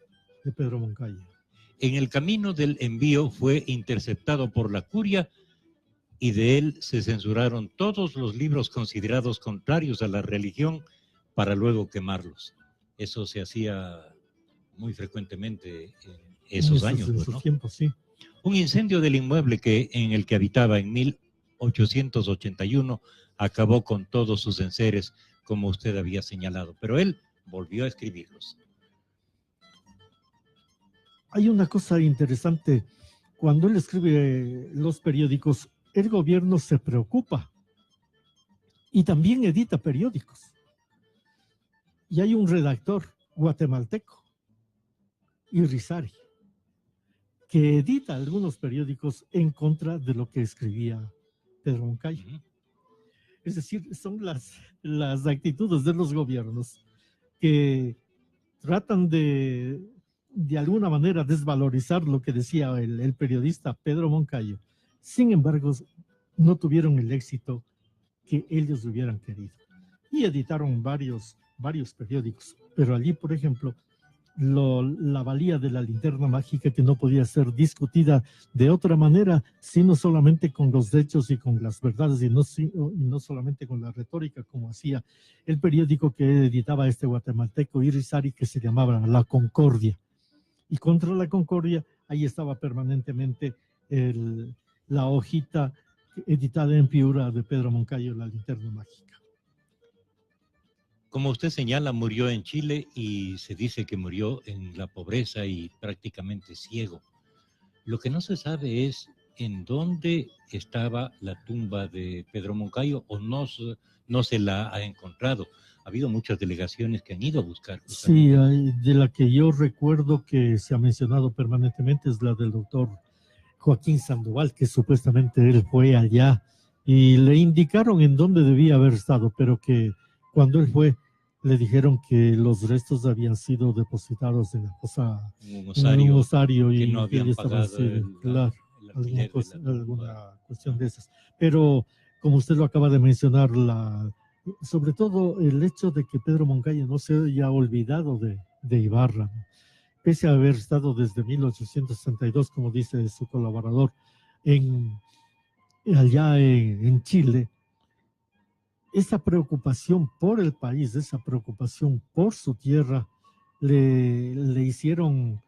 Pedro Moncayo. En el camino del envío fue interceptado por la curia y de él se censuraron todos los libros considerados contrarios a la religión para luego quemarlos. Eso se hacía muy frecuentemente en esos años. En esos tiempos, sí. Un incendio del inmueble en el que habitaba en 1881 acabó con todos sus enseres, como usted había señalado, pero él volvió a escribirlos. Hay una cosa interesante. Cuando él escribe los periódicos, el gobierno se preocupa y también edita periódicos. Y hay un redactor guatemalteco, Irizarry, que edita algunos periódicos en contra de lo que escribía Pedro Moncayo. Es decir, son las actitudes de los gobiernos que tratan de alguna manera desvalorizar lo que decía el periodista Pedro Moncayo. Sin embargo, no tuvieron el éxito que ellos hubieran querido. Y editaron varios periódicos. Pero allí, por ejemplo, la valía de la linterna mágica, que no podía ser discutida de otra manera, sino solamente con los hechos y con las verdades, y no solamente con la retórica, como hacía el periódico que editaba este guatemalteco Irizarry, que se llamaba La Concordia. Y contra La Concordia, ahí estaba permanentemente la hojita editada en Piura de Pedro Moncayo, La Linterna Mágica. Como usted señala, murió en Chile y se dice que murió en la pobreza y prácticamente ciego. Lo que no se sabe es en dónde estaba la tumba de Pedro Moncayo, o no se la ha encontrado. Ha habido muchas delegaciones que han ido a buscar. Sí, de la que yo recuerdo que se ha mencionado permanentemente es la del doctor Joaquín Sandoval, que supuestamente él fue allá y le indicaron en dónde debía haber estado, pero que cuando él fue, le dijeron que los restos habían sido depositados en un osario y que no habían pagado alguna cuestión de esas. Pero como usted lo acaba de mencionar, sobre todo el hecho de que Pedro Moncayo no se haya olvidado de Ibarra, pese a haber estado desde 1862, como dice su colaborador, allá en Chile. Esa preocupación por el país, esa preocupación por su tierra, le hicieron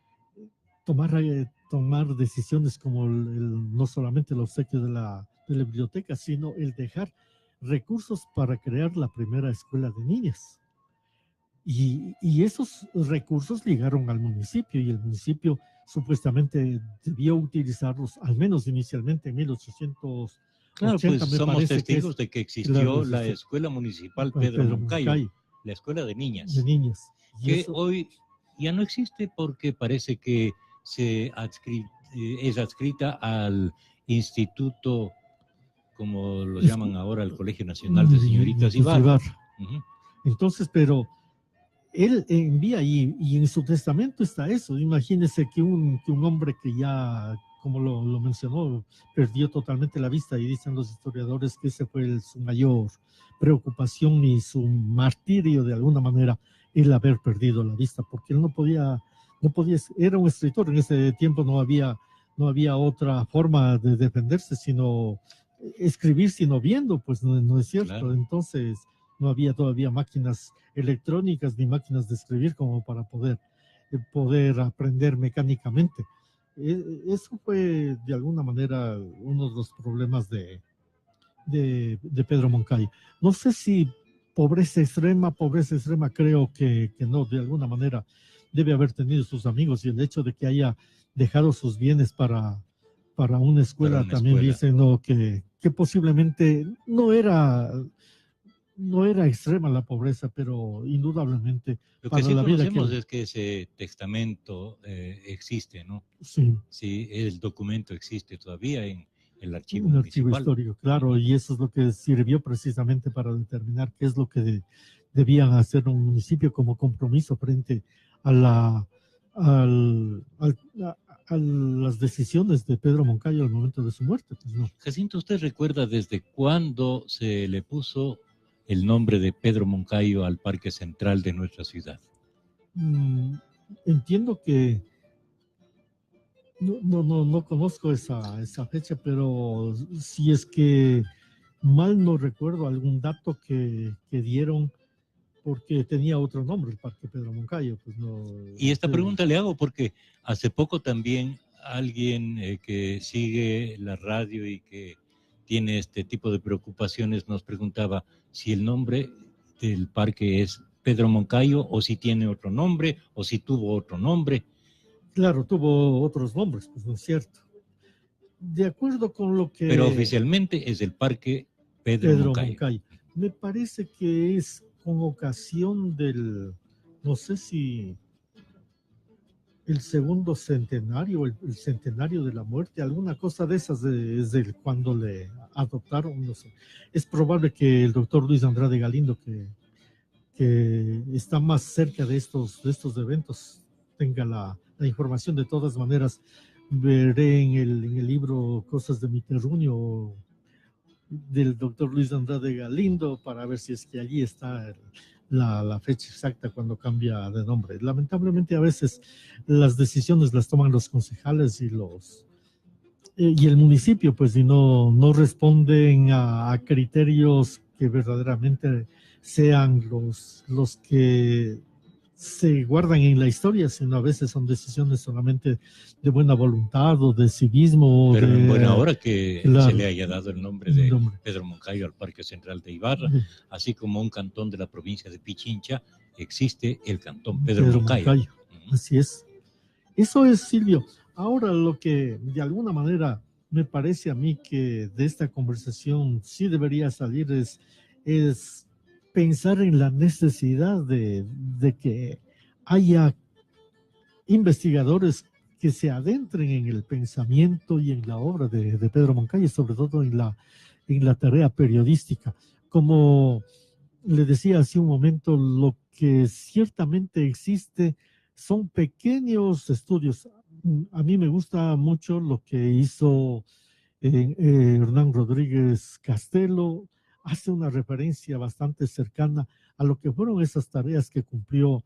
tomar decisiones como no solamente el obsequio de la biblioteca, sino el dejar recursos para crear la primera escuela de niñas. Y esos recursos llegaron al municipio, y el municipio supuestamente debió utilizarlos, al menos inicialmente en 1880. Claro, pues somos testigos de que existió la Escuela Municipal Pedro Moncayo, la Escuela de Niñas. Que hoy ya no existe porque parece que es adscrita al Instituto, como lo llaman ahora, el Colegio Nacional de Señoritas Ibarra. Entonces, pero él envía y en su testamento está eso. Imagínese que un hombre que ya, como lo mencionó, perdió totalmente la vista, y dicen los historiadores que ese fue su mayor preocupación y su martirio de alguna manera, el haber perdido la vista, porque él no podía, era un escritor, en ese tiempo no había otra forma de defenderse sino escribir sino viendo, pues no es cierto. Claro. Entonces no había todavía máquinas electrónicas ni máquinas de escribir como para poder aprender mecánicamente. Eso fue de alguna manera uno de los problemas de Pedro Moncayo. No sé si pobreza extrema, creo que no, de alguna manera debe haber tenido sus amigos, y el hecho de que haya dejado sus bienes para una escuela también dicen que posiblemente no era extrema la pobreza, pero indudablemente lo que sí conocemos es que ese testamento existe, ¿no? Sí. Sí, el documento existe todavía en el archivo Un archivo municipal. histórico, claro, y eso es lo que sirvió precisamente para determinar qué es lo que debían hacer un municipio como compromiso frente a a las decisiones de Pedro Moncayo al momento de su muerte. Pues no. Jacinto, ¿usted recuerda desde cuándo se le puso el nombre de Pedro Moncayo al Parque Central de nuestra ciudad? Entiendo que no conozco esa fecha, pero si es que mal no recuerdo algún dato que dieron, porque tenía otro nombre el Parque Pedro Moncayo. Pues no, y esta pregunta le hago porque hace poco también alguien que sigue la radio y que tiene este tipo de preocupaciones nos preguntaba si el nombre del parque es Pedro Moncayo o si tiene otro nombre o si tuvo otro nombre. Claro, tuvo otros nombres, pues no es cierto. De acuerdo con lo que... Pero oficialmente es el Parque Pedro Moncayo. Me parece que es con ocasión del, no sé si el segundo centenario, el centenario de la muerte, alguna cosa de esas desde cuando le adoptaron, no sé. Es probable que el doctor Luis Andrade Galindo, que está más cerca de estos eventos, tenga la información. De todas maneras, veré en el libro Cosas de mi terruño del doctor Luis Andrade Galindo para ver si es que allí está la fecha exacta cuando cambia de nombre. Lamentablemente a veces las decisiones las toman los concejales y el municipio, pues, y no responden a criterios que verdaderamente sean los que se guardan en la historia, sino a veces son decisiones solamente de buena voluntad o de civismo. Pero en buena hora que se le haya dado el nombre de Pedro Moncayo al Parque Central de Ibarra, así como un cantón de la provincia de Pichincha, existe el cantón Pedro Moncayo. Así es. Eso es, Silvio. Ahora lo que de alguna manera me parece a mí que de esta conversación sí debería salir es pensar en la necesidad de que haya investigadores que se adentren en el pensamiento y en la obra de Pedro Moncayo, sobre todo en la tarea periodística. Como le decía hace un momento, lo que ciertamente existe son pequeños estudios. A mí me gusta mucho lo que hizo Hernán Rodríguez Castelo. Hace una referencia bastante cercana a lo que fueron esas tareas que cumplió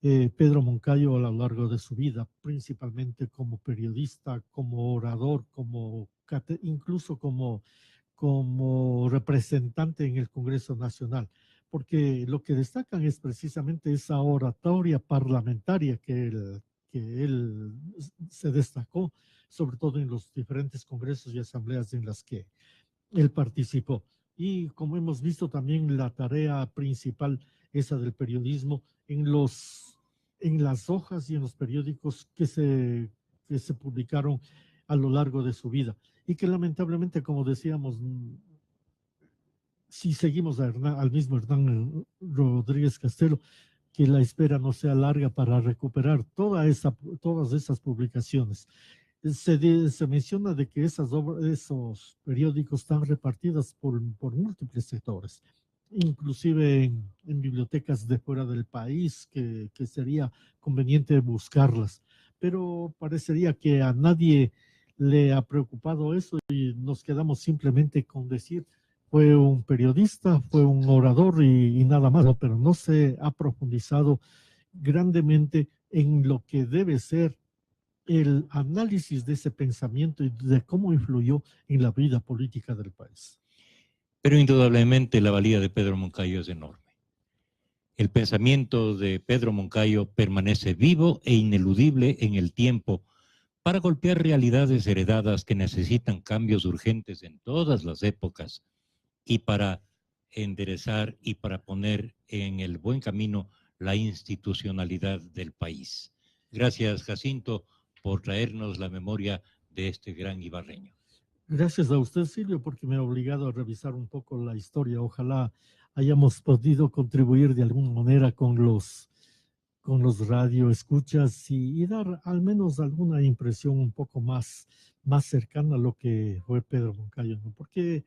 Pedro Moncayo a lo largo de su vida, principalmente como periodista, como orador, incluso como representante en el Congreso Nacional, porque lo que destacan es precisamente esa oratoria parlamentaria que él se destacó, sobre todo en los diferentes congresos y asambleas en las que él participó. Y como hemos visto también la tarea principal, esa del periodismo, en las hojas y en los periódicos que se publicaron a lo largo de su vida. Y que lamentablemente, como decíamos, si seguimos al mismo Hernán Rodríguez Castelo, que la espera no sea larga para recuperar todas esas publicaciones. Se menciona de que esos periódicos están repartidos por múltiples sectores, inclusive en bibliotecas de fuera del país, que sería conveniente buscarlas. Pero parecería que a nadie le ha preocupado eso y nos quedamos simplemente con decir fue un periodista, fue un orador y nada más, ¿no? Pero no se ha profundizado grandemente en lo que debe ser el análisis de ese pensamiento y de cómo influyó en la vida política del país. Pero indudablemente la valía de Pedro Moncayo es enorme. El pensamiento de Pedro Moncayo permanece vivo e ineludible en el tiempo para golpear realidades heredadas que necesitan cambios urgentes en todas las épocas y para enderezar y para poner en el buen camino la institucionalidad del país. Gracias, Jacinto, por traernos la memoria de este gran ibarreño. Gracias a usted, Silvio, porque me ha obligado a revisar un poco la historia. Ojalá hayamos podido contribuir de alguna manera con los con los radioescuchas y dar al menos alguna impresión un poco más cercana a lo que fue Pedro Moncayo, ¿no? Porque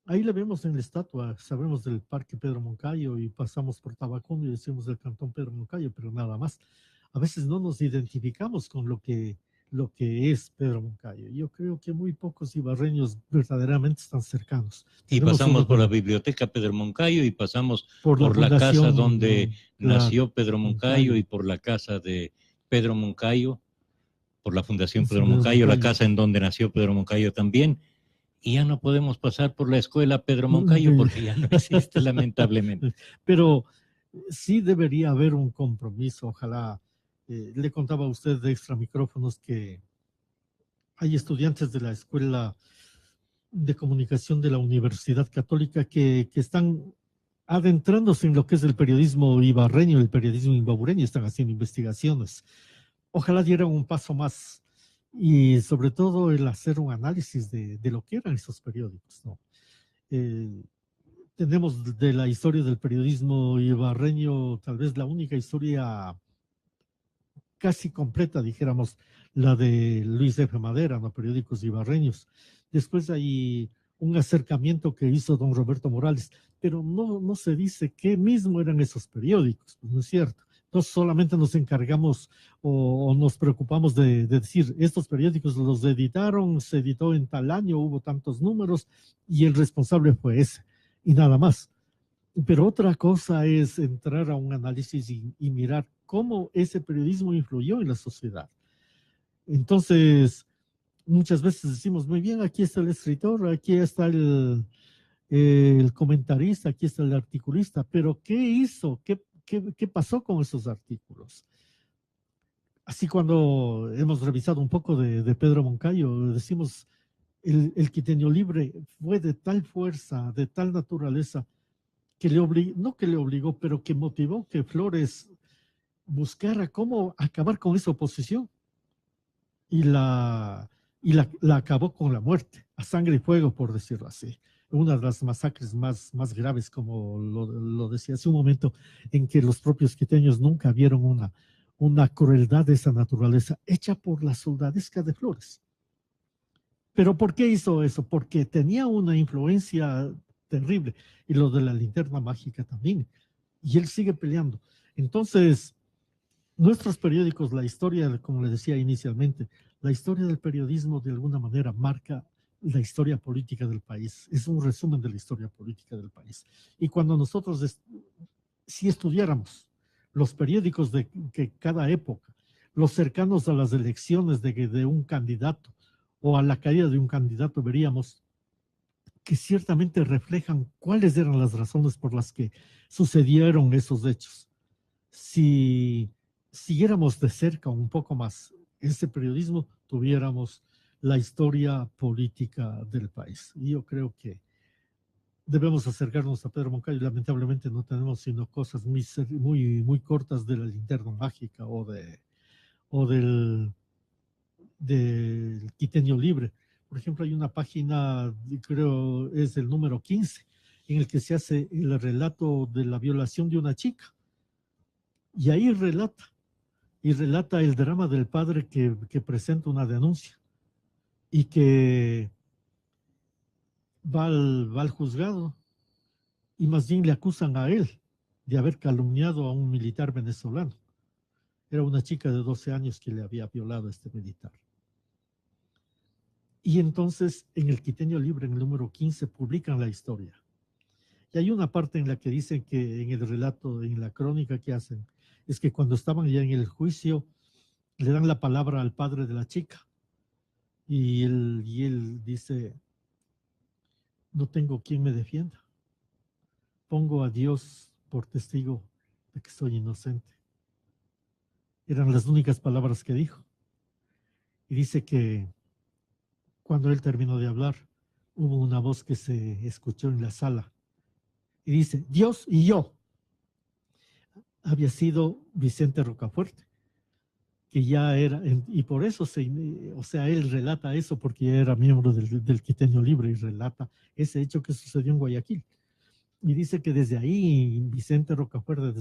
ahí le vemos en la estatua, sabemos del Parque Pedro Moncayo y pasamos por Tabacón y decimos del Cantón Pedro Moncayo, pero nada más. A veces no nos identificamos con lo que es Pedro Moncayo. Yo creo que muy pocos ibarreños verdaderamente están cercanos. Y pasamos por la biblioteca Pedro Moncayo y pasamos por la casa donde nació Pedro Moncayo y por la casa de Pedro Moncayo, por la Fundación Pedro Moncayo, la casa en donde nació Pedro Moncayo también. Y ya no podemos pasar por la escuela Pedro Moncayo porque ya no existe, lamentablemente. Pero sí debería haber un compromiso, ojalá. Le contaba a usted de extra micrófonos que hay estudiantes de la Escuela de Comunicación de la Universidad Católica que están adentrándose en lo que es el periodismo ibarreño, el periodismo ibabureño, están haciendo investigaciones. Ojalá dieran un paso más y sobre todo el hacer un análisis de lo que eran esos periódicos, ¿no? Tenemos de la historia del periodismo ibarreño tal vez la única historia casi completa, dijéramos, la de Luis F. Madera, ¿no? Periódicos ibarreños. Después hay un acercamiento que hizo don Roberto Morales, pero no se dice qué mismo eran esos periódicos, pues no es cierto. No solamente nos encargamos o nos preocupamos de decir, estos periódicos los editaron, se editó en tal año, hubo tantos números y el responsable fue ese, y nada más. Pero otra cosa es entrar a un análisis y mirar cómo ese periodismo influyó en la sociedad. Entonces, muchas veces decimos, muy bien, aquí está el escritor, aquí está el comentarista, aquí está el articulista, pero ¿qué hizo? ¿Qué pasó con esos artículos? Así cuando hemos revisado un poco de Pedro Moncayo, decimos, el Quiteño Libre fue de tal fuerza, de tal naturaleza, que no que le obligó, pero que motivó que Flores buscara cómo acabar con esa oposición. Y la acabó con la muerte, a sangre y fuego, por decirlo así. Una de las masacres más graves, como lo decía hace un momento, en que los propios quiteños nunca vieron una crueldad de esa naturaleza, hecha por la soldadesca de Flores. ¿Pero por qué hizo eso? Porque tenía una influencia terrible, y lo de la linterna mágica también, y él sigue peleando. Entonces, nuestros periódicos, la historia, como le decía inicialmente, la historia del periodismo de alguna manera marca la historia política del país, es un resumen de la historia política del país. Y cuando nosotros, si estudiáramos los periódicos de cada época, los cercanos a las elecciones de un candidato o a la caída de un candidato, veríamos que ciertamente reflejan cuáles eran las razones por las que sucedieron esos hechos. Si siguiéramos de cerca un poco más ese periodismo, tuviéramos la historia política del país. Y yo creo que debemos acercarnos a Pedro Moncayo. Lamentablemente no tenemos sino cosas muy cortas de la linterna mágica o del Quiteño Libre. Por ejemplo, hay una página, creo es el número 15, en el que se hace el relato de la violación de una chica. Y ahí relata el drama del padre que presenta una denuncia y que va al juzgado y más bien le acusan a él de haber calumniado a un militar venezolano. Era una chica de 12 años que le había violado a este militar. Y entonces en el Quiteño Libre, en el número 15, publican la historia. Y hay una parte en la que dicen que en el relato, en la crónica que hacen, es que cuando estaban ya en el juicio, le dan la palabra al padre de la chica. Y él dice, no tengo quien me defienda. Pongo a Dios por testigo de que soy inocente. Eran las únicas palabras que dijo. Y dice que cuando él terminó de hablar, hubo una voz que se escuchó en la sala. Y dice, Dios y yo. Había sido Vicente Rocafuerte, que ya era, y por eso, él relata eso porque ya era miembro del Quiteño Libre y relata ese hecho que sucedió en Guayaquil. Y dice que desde ahí Vicente Rocafuerte,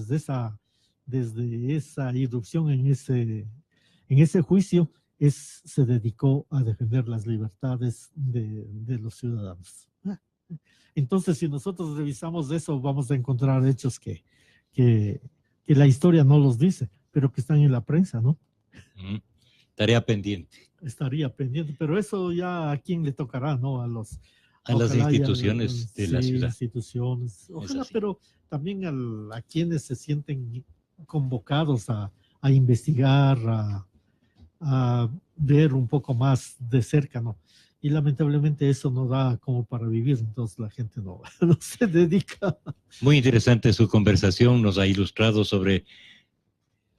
desde esa irrupción en ese juicio, se dedicó a defender las libertades de los ciudadanos. Entonces, si nosotros revisamos eso, vamos a encontrar hechos que la historia no los dice, pero que están en la prensa, ¿no? Tarea pendiente. Estaría pendiente, pero eso ya a quién le tocará, ¿no? A las instituciones de la ciudad. Instituciones, ojalá, pero también a quienes se sienten convocados a investigar, a ver un poco más de cerca, ¿no? Y lamentablemente eso no da como para vivir, entonces la gente no se dedica. Muy interesante su conversación, nos ha ilustrado sobre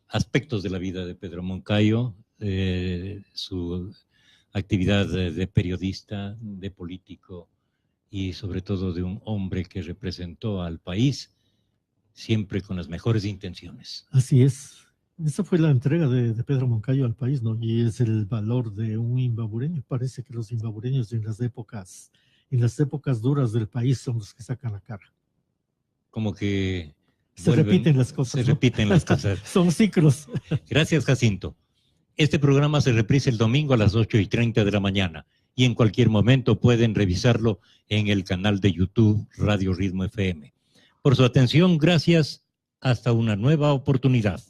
aspectos de la vida de Pedro Moncayo, su actividad de periodista, de político y sobre todo de un hombre que representó al país siempre con las mejores intenciones. Así es. Esa fue la entrega de Pedro Moncayo al país, ¿no? Y es el valor de un imbabureño. Parece que los imbabureños en las épocas duras del país son los que sacan la cara. Como que se repiten las cosas. Se repiten las cosas. Son ciclos. Gracias, Jacinto. Este programa se reprisa el domingo a las 8:30 de la mañana y en cualquier momento pueden revisarlo en el canal de YouTube Radio Ritmo FM. Por su atención, gracias. Hasta una nueva oportunidad.